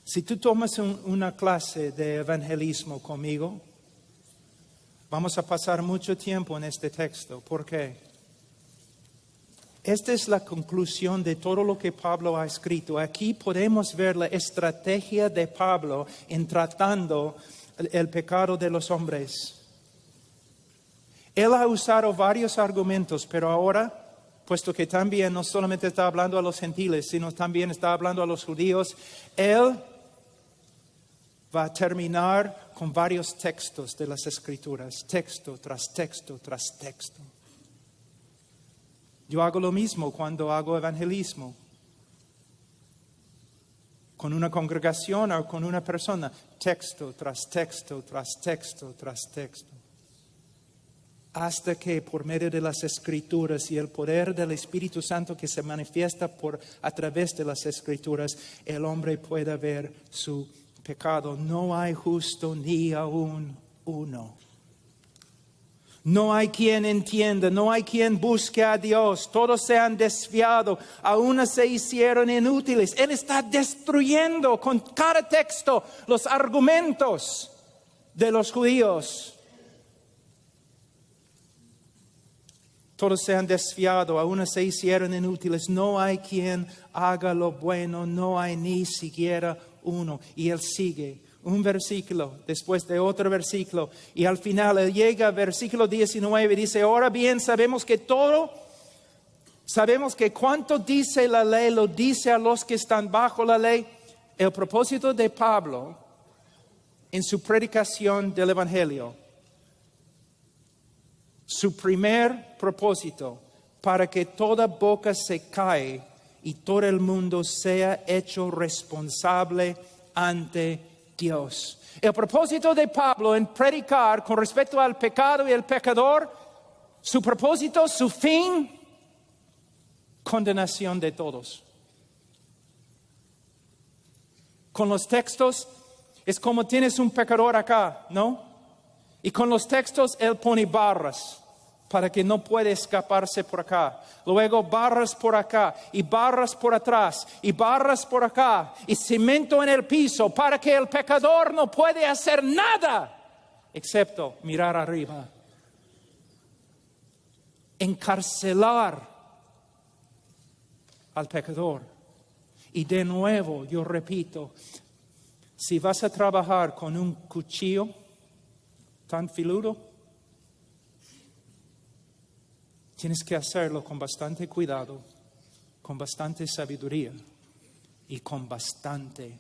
Si tú tomas una clase de evangelismo conmigo, vamos a pasar mucho tiempo en este texto. ¿Por qué? Esta es la conclusión de todo lo que Pablo ha escrito. Aquí podemos ver la estrategia de Pablo en tratando el pecado de los hombres. Él ha usado varios argumentos, pero ahora, puesto que también no solamente está hablando a los gentiles, sino también está hablando a los judíos, él va a terminar con varios textos de las Escrituras, texto tras texto tras texto. Yo hago lo mismo cuando hago evangelismo. Con una congregación o con una persona, texto tras texto tras texto tras texto. hasta que por medio de las Escrituras y el poder del Espíritu Santo que se manifiesta a través de las Escrituras, el hombre pueda ver su pecado. No hay justo ni aún uno. No hay quien entienda, no hay quien busque a Dios. Todos se han desviado, aún se hicieron inútiles. Él está destruyendo con cada texto los argumentos de los judíos. Todos se han desviado, aún se hicieron inútiles. No hay quien haga lo bueno, no hay ni siquiera uno. Y él sigue un versículo después de otro versículo. Y al final él llega al versículo 19 y dice, ahora bien sabemos que cuanto dice la ley, lo dice a los que están bajo la ley. El propósito de Pablo en su predicación del Evangelio, su primer propósito, para que toda boca se calle y todo el mundo sea hecho responsable ante Dios. El propósito de Pablo en predicar con respecto al pecado y el pecador, su propósito, su fin, condenación de todos. Con los textos es como tienes un pecador acá, ¿no? Y con los textos él pone barras para que no pueda escaparse por acá. Luego barras por acá y barras por atrás y barras por acá y cemento en el piso para que el pecador no puede hacer nada excepto mirar arriba. Encarcelar al pecador. Y de nuevo, yo repito, si vas a trabajar con un cuchillo tan filudo, tienes que hacerlo con bastante cuidado, con bastante sabiduría y con bastante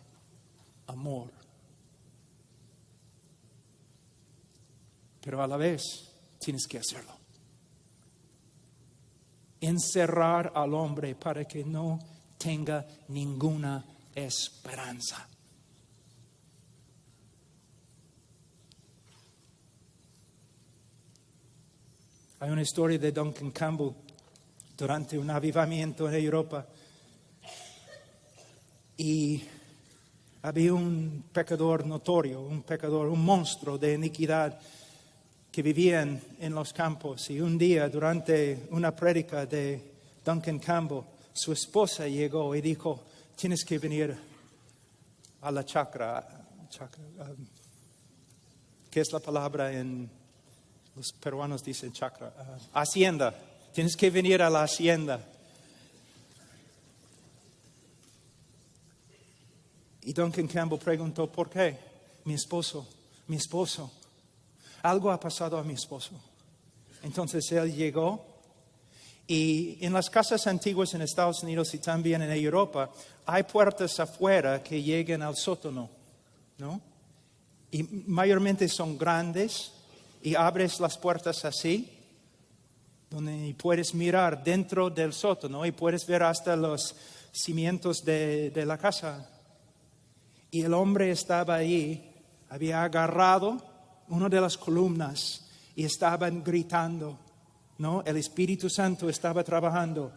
amor. Pero a la vez tienes que hacerlo. Encerrar al hombre para que no tenga ninguna esperanza. Hay una historia de Duncan Campbell durante un avivamiento en Europa. Y había un pecador notorio, un monstruo de iniquidad que vivía en los campos. Y un día, durante una prédica de Duncan Campbell, su esposa llegó y dijo, tienes que venir a la chacra. ¿Qué es la palabra en... Los peruanos dicen chacra, hacienda. Tienes que venir a la hacienda. Y Duncan Campbell preguntó, ¿por qué? Mi esposo, algo ha pasado a mi esposo. Entonces él llegó y en las casas antiguas en Estados Unidos y también en Europa hay puertas afuera que llegan al sótano, ¿no? Y mayormente son grandes. Y abres las puertas así, donde puedes mirar dentro del sótano y puedes ver hasta los cimientos de la casa. Y el hombre estaba ahí, había agarrado una de las columnas y estaban gritando, ¿no? El Espíritu Santo estaba trabajando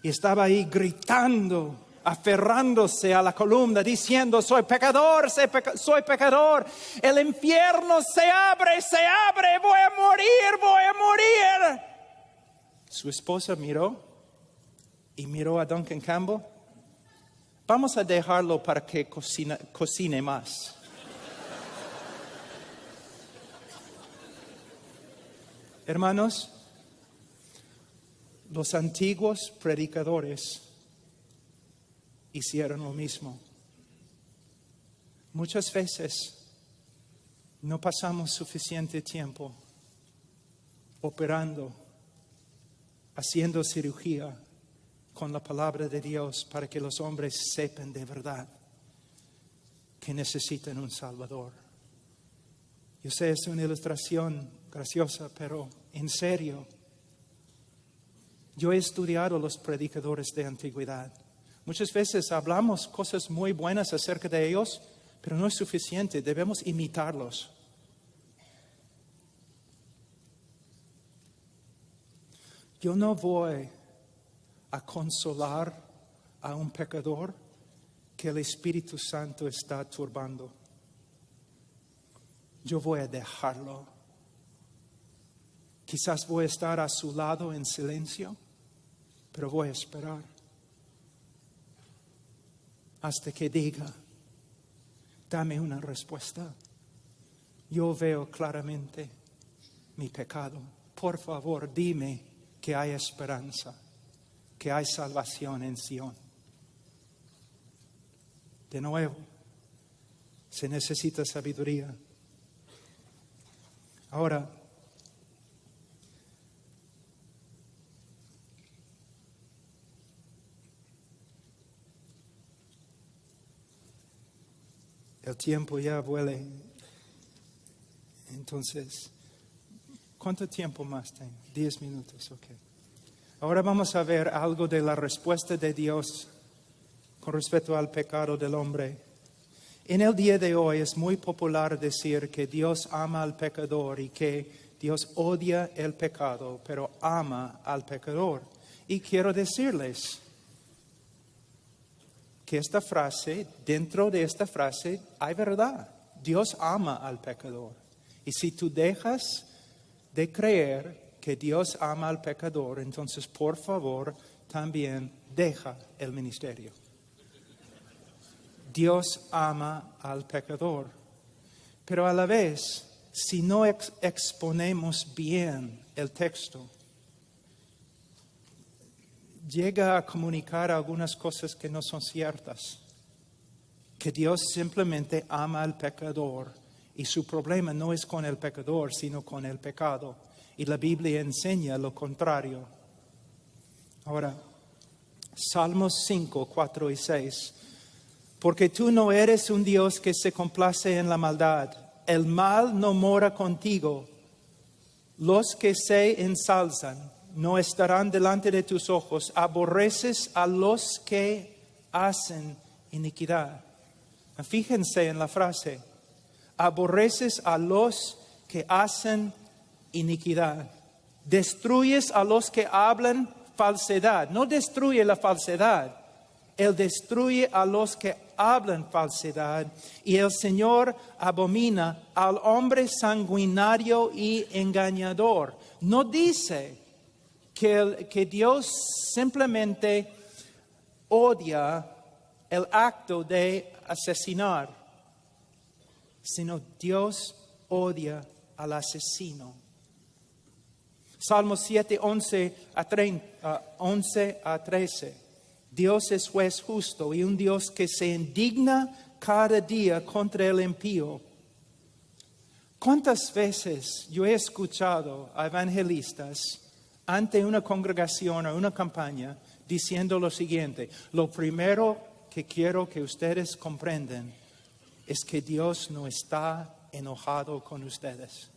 y estaba ahí gritando, aferrándose a la columna, diciendo, soy pecador, el infierno se abre, voy a morir. Su esposa miró a Duncan Campbell. Vamos a dejarlo para que cocine más. Hermanos, los antiguos predicadores hicieron lo mismo. Muchas veces no pasamos suficiente tiempo operando, haciendo cirugía con la palabra de Dios para que los hombres sepan de verdad que necesitan un Salvador. Yo sé, es una ilustración graciosa, pero en serio, yo he estudiado los predicadores de antigüedad. Muchas veces hablamos cosas muy buenas acerca de ellos, pero no es suficiente, debemos imitarlos. Yo no voy a consolar a un pecador que el Espíritu Santo está turbando. Yo voy a dejarlo. Quizás voy a estar a su lado en silencio, pero voy a esperar hasta que diga, dame una respuesta. Yo veo claramente mi pecado. Por favor, dime que hay esperanza, que hay salvación en Sion. De nuevo, se necesita sabiduría. Ahora, el tiempo ya vuela. Entonces, ¿cuánto tiempo más tengo? 10 minutos, ok. Ahora vamos a ver algo de la respuesta de Dios con respecto al pecado del hombre. En el día de hoy es muy popular decir que Dios ama al pecador y que Dios odia el pecado, pero ama al pecador. Y quiero decirles que esta frase, dentro de esta frase, hay verdad. Dios ama al pecador. Y si tú dejas de creer que Dios ama al pecador, entonces por favor también deja el ministerio. Dios ama al pecador. Pero a la vez, si no exponemos bien el texto, llega a comunicar algunas cosas que no son ciertas. Que Dios simplemente ama al pecador y su problema no es con el pecador, sino con el pecado. Y la Biblia enseña lo contrario. Ahora, Salmos 5, 4 y 6. Porque tú no eres un Dios que se complace en la maldad. El mal no mora contigo. Los que se ensalzan no estarán delante de tus ojos. Aborreces a los que hacen iniquidad. Fíjense en la frase. Aborreces a los que hacen iniquidad. Destruyes a los que hablan falsedad. No destruye la falsedad. Él destruye a los que hablan falsedad. Y el Señor abomina al hombre sanguinario y engañador. No dice que Dios simplemente odia el acto de asesinar, sino Dios odia al asesino. Salmo 7, 11 a 13. Dios es juez justo y un Dios que se indigna cada día contra el impío. ¿Cuántas veces yo he escuchado a evangelistas ante una congregación o una campaña diciendo lo siguiente? Lo primero que quiero que ustedes comprendan es que Dios no está enojado con ustedes.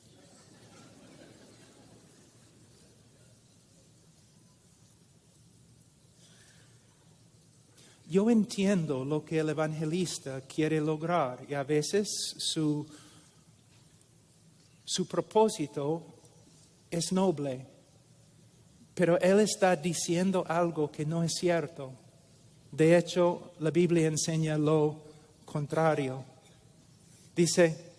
Yo entiendo lo que el evangelista quiere lograr y a veces su propósito es noble, pero él está diciendo algo que no es cierto. De hecho, la Biblia enseña lo contrario. Dice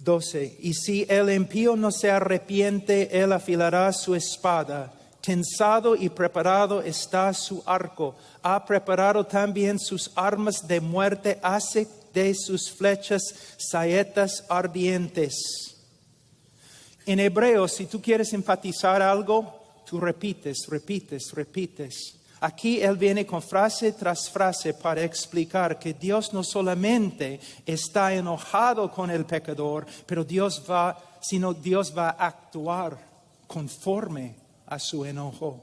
12, y si el impío no se arrepiente, él afilará su espada. Tensado y preparado está su arco. Ha preparado también sus armas de muerte. Hace de sus flechas saetas ardientes. En hebreo, si tú quieres enfatizar algo, tú repites. Aquí él viene con frase tras frase para explicar que Dios no solamente está enojado con el pecador, pero Dios va a actuar conforme a su enojo.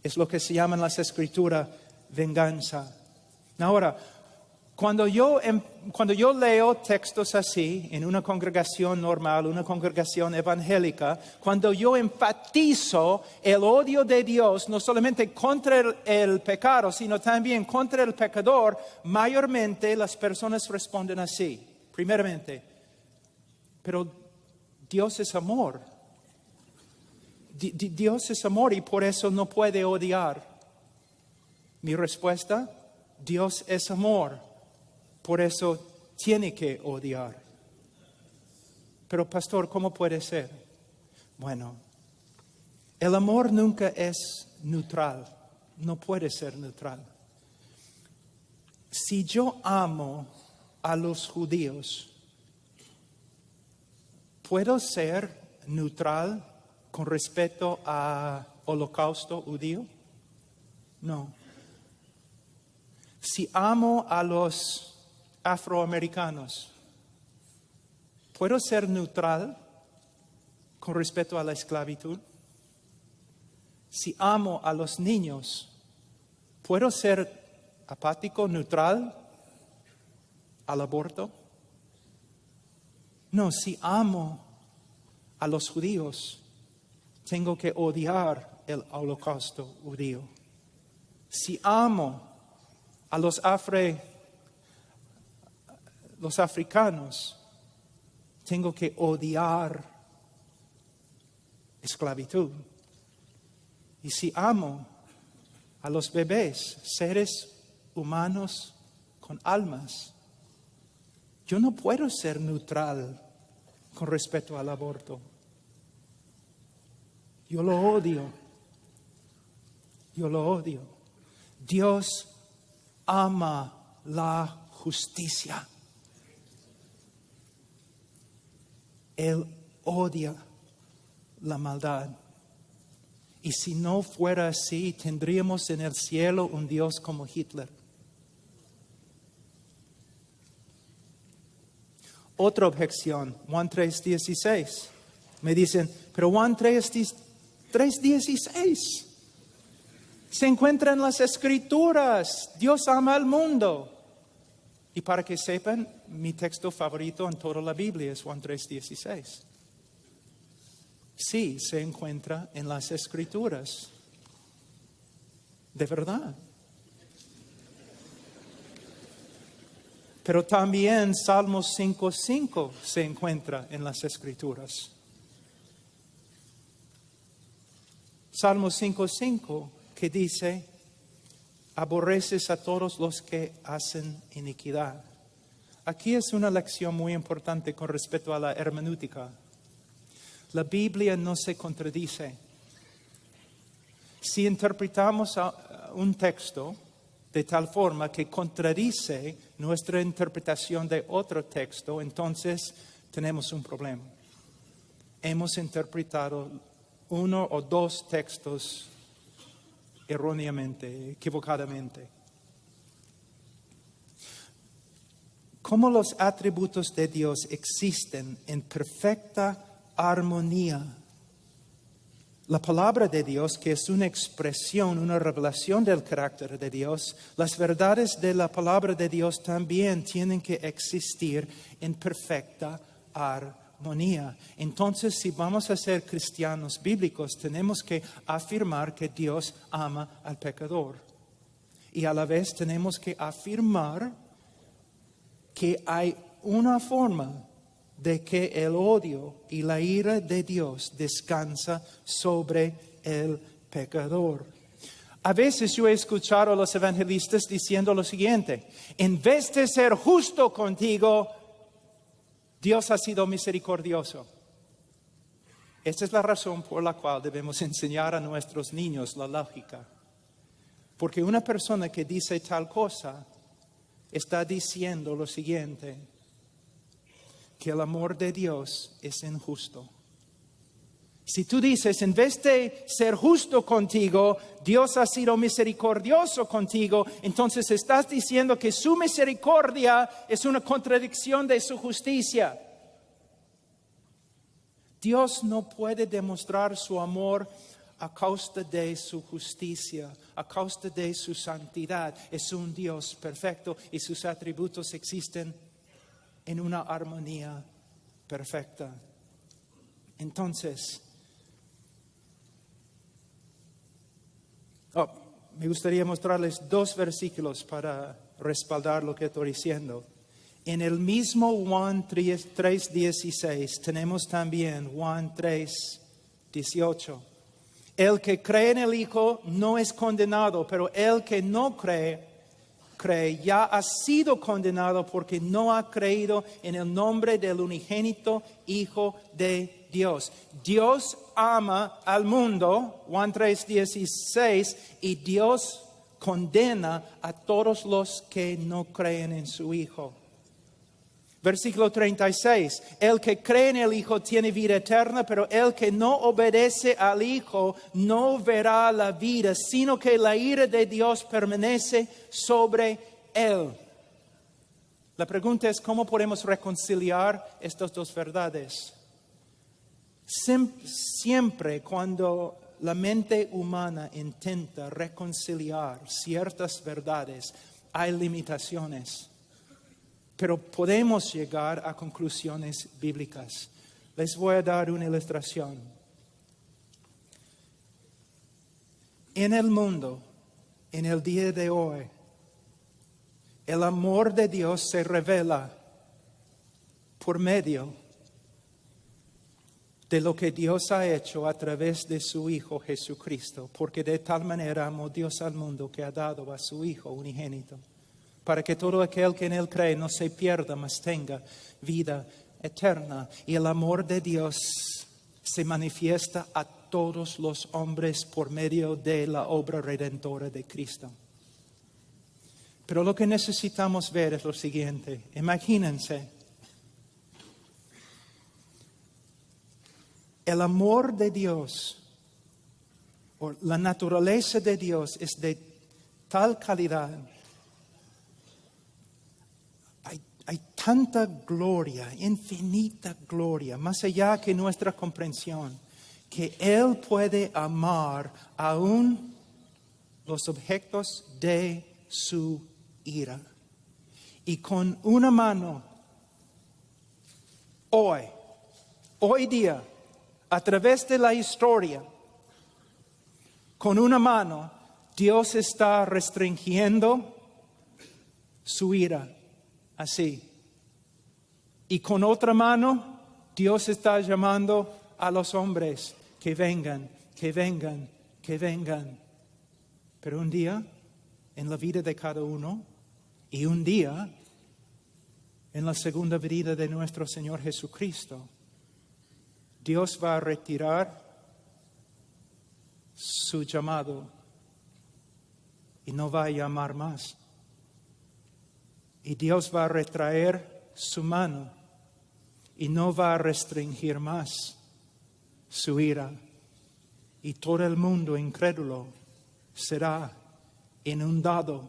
Es lo que se llama en las Escrituras venganza. Ahora, cuando yo leo textos así en una congregación normal, una congregación evangélica, cuando yo enfatizo el odio de Dios no solamente contra el pecado, sino también contra el pecador, mayormente las personas responden así. Primeramente, pero Dios es amor. Dios es amor y por eso no puede odiar. Mi respuesta, Dios es amor, por eso tiene que odiar. Pero pastor, ¿cómo puede ser? Bueno, el amor nunca es neutral, no puede ser neutral. Si yo amo a los judíos, ¿puedo ser neutral con respecto al holocausto judío? No. Si amo a los afroamericanos, ¿puedo ser neutral con respecto a la esclavitud? Si amo a los niños, ¿puedo ser apático, neutral al aborto? No, si amo a los judíos, tengo que odiar el holocausto judío. Si amo a los africanos, tengo que odiar esclavitud. Y si amo a los bebés, seres humanos con almas, yo no puedo ser neutral con respecto al aborto. Yo lo odio. Yo lo odio. Dios ama la justicia. Él odia la maldad. Y si no fuera así, tendríamos en el cielo un Dios como Hitler. Otra objeción, Juan 3:16. Me dicen, pero Juan 3:16 se encuentra en las Escrituras. Dios ama al mundo. Y para que sepan, mi texto favorito en toda la Biblia es Juan 3:16. Sí, se encuentra en las Escrituras. De verdad. Pero también Salmos 5:5 se encuentra en las Escrituras. Salmos 5:5 que dice, aborreces a todos los que hacen iniquidad. Aquí es una lección muy importante con respecto a la hermenéutica. La Biblia no se contradice. Si interpretamos un texto de tal forma que contradice nuestra interpretación de otro texto, entonces tenemos un problema. Hemos interpretado uno o dos textos erróneamente, equivocadamente. Como los atributos de Dios existen en perfecta armonía, la palabra de Dios, que es una expresión, una revelación del carácter de Dios, las verdades de la palabra de Dios también tienen que existir en perfecta armonía. Entonces, si vamos a ser cristianos bíblicos, tenemos que afirmar que Dios ama al pecador. Y a la vez tenemos que afirmar que hay una forma de que el odio y la ira de Dios descansa sobre el pecador. A veces yo he escuchado a los evangelistas diciendo lo siguiente: en vez de ser justo contigo, Dios ha sido misericordioso. Esta es la razón por la cual debemos enseñar a nuestros niños la lógica. Porque una persona que dice tal cosa está diciendo lo siguiente: que el amor de Dios es injusto. Si tú dices, en vez de ser justo contigo, Dios ha sido misericordioso contigo, entonces estás diciendo que su misericordia es una contradicción de su justicia. Dios no puede demostrar su amor a causa de su justicia, a causa de su santidad. Es un Dios perfecto y sus atributos existen en una armonía perfecta. Entonces, me gustaría mostrarles dos versículos para respaldar lo que estoy diciendo. En el mismo Juan 3:16 tenemos también Juan 3:18. El que cree en el Hijo no es condenado, pero el que no cree ya ha sido condenado porque no ha creído en el nombre del unigénito Hijo de Dios. Dios ama al mundo, Juan 3:16, y Dios condena a todos los que no creen en su Hijo. Versículo 36, el que cree en el Hijo tiene vida eterna, pero el que no obedece al Hijo no verá la vida, sino que la ira de Dios permanece sobre él. La pregunta es, ¿cómo podemos reconciliar estas dos verdades? Siempre cuando la mente humana intenta reconciliar ciertas verdades, hay limitaciones. Pero podemos llegar a conclusiones bíblicas. Les voy a dar una ilustración. En el mundo, en el día de hoy, el amor de Dios se revela por medio de lo que Dios ha hecho a través de su Hijo Jesucristo. Porque de tal manera amó Dios al mundo que ha dado a su Hijo unigénito, para que todo aquel que en Él cree no se pierda, mas tenga vida eterna. Y el amor de Dios se manifiesta a todos los hombres por medio de la obra redentora de Cristo. Pero lo que necesitamos ver es lo siguiente. Imagínense, el amor de Dios, o la naturaleza de Dios, es de tal calidad. Hay tanta gloria, infinita gloria, más allá que nuestra comprensión, que Él puede amar aún los objetos de su ira. Y con una mano, hoy día, a través de la historia, con una mano, Dios está restringiendo su ira. Así. Y con otra mano, Dios está llamando a los hombres que vengan, que vengan, que vengan. Pero un día, en la vida de cada uno, y un día, en la segunda venida de nuestro Señor Jesucristo, Dios va a retirar su llamado y no va a llamar más. Y Dios va a retraer su mano y no va a restringir más su ira. Y todo el mundo incrédulo será inundado,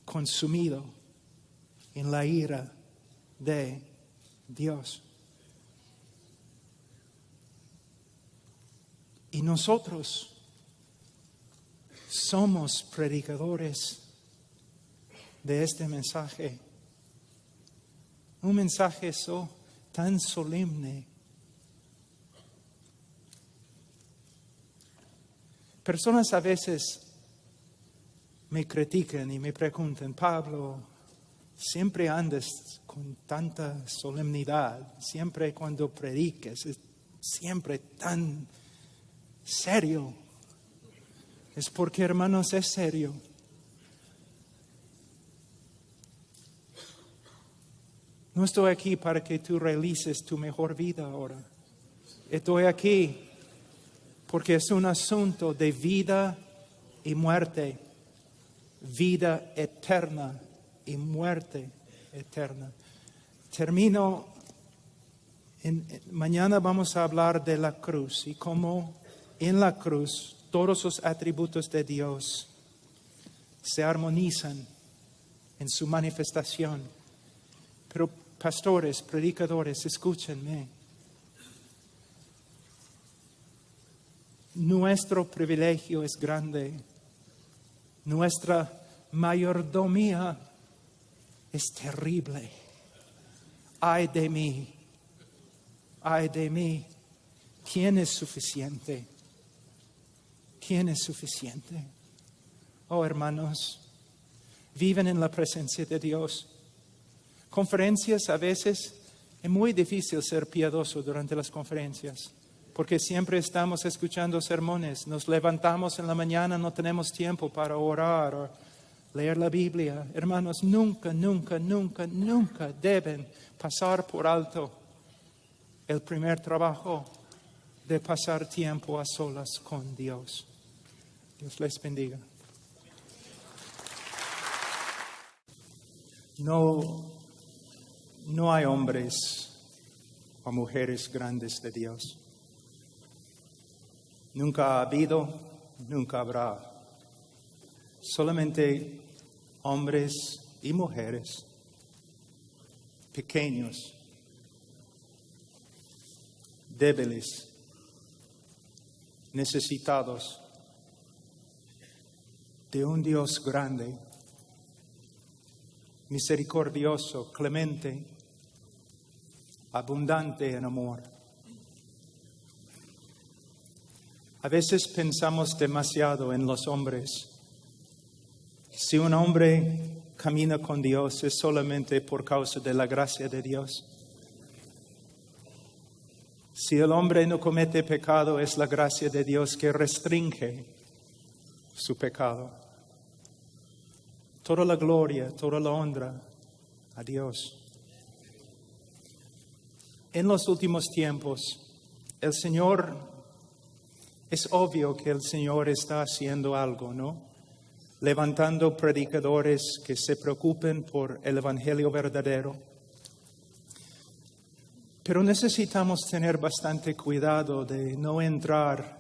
consumido en la ira de Dios. Y nosotros somos predicadores de este mensaje. Un mensaje tan solemne. Personas a veces me critican y me preguntan, Pablo, siempre andas con tanta solemnidad, siempre cuando predicas, es siempre tan serio. Es porque, hermanos, es serio. No estoy aquí para que tú realices tu mejor vida ahora. Estoy aquí porque es un asunto de vida y muerte. Vida eterna y muerte eterna. Termino. Mañana vamos a hablar de la cruz y cómo en la cruz todos los atributos de Dios se armonizan en su manifestación. Pero pastores, predicadores, escúchenme. Nuestro privilegio es grande. Nuestra mayordomía es terrible. Ay de mí. Ay de mí. ¿Quién es suficiente? ¿Quién es suficiente? Oh, hermanos, viven en la presencia de Dios. Conferencias a veces es muy difícil ser piadoso durante las conferencias porque siempre estamos escuchando sermones. Nos levantamos en la mañana, no tenemos tiempo para orar o leer la Biblia. Hermanos, nunca, nunca, nunca, nunca deben pasar por alto el primer trabajo de pasar tiempo a solas con Dios. Dios les bendiga. No hay hombres o mujeres grandes de Dios. Nunca ha habido, nunca habrá. Solamente hombres y mujeres pequeños, débiles, necesitados de un Dios grande, misericordioso, clemente, abundante en amor. A veces pensamos demasiado en los hombres. Si un hombre camina con Dios es solamente por causa de la gracia de Dios. Si el hombre no comete pecado, es la gracia de Dios que restringe su pecado. Toda la gloria, toda la honra a Dios. En los últimos tiempos, es obvio que el Señor está haciendo algo, ¿no? Levantando predicadores que se preocupen por el evangelio verdadero. Pero necesitamos tener bastante cuidado de no entrar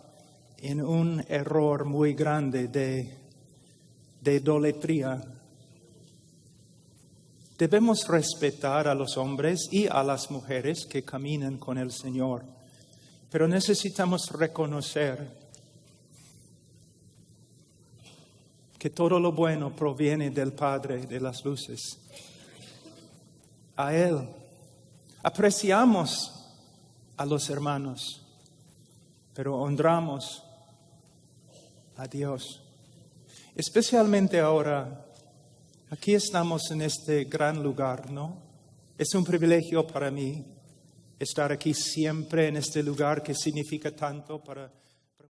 en un error muy grande de idolatría. Debemos respetar a los hombres y a las mujeres que caminan con el Señor, pero necesitamos reconocer que todo lo bueno proviene del Padre de las luces. A Él. Apreciamos a los hermanos, pero honramos a Dios. Especialmente ahora, aquí estamos en este gran lugar, ¿no? Es un privilegio para mí estar aquí siempre en este lugar que significa tanto para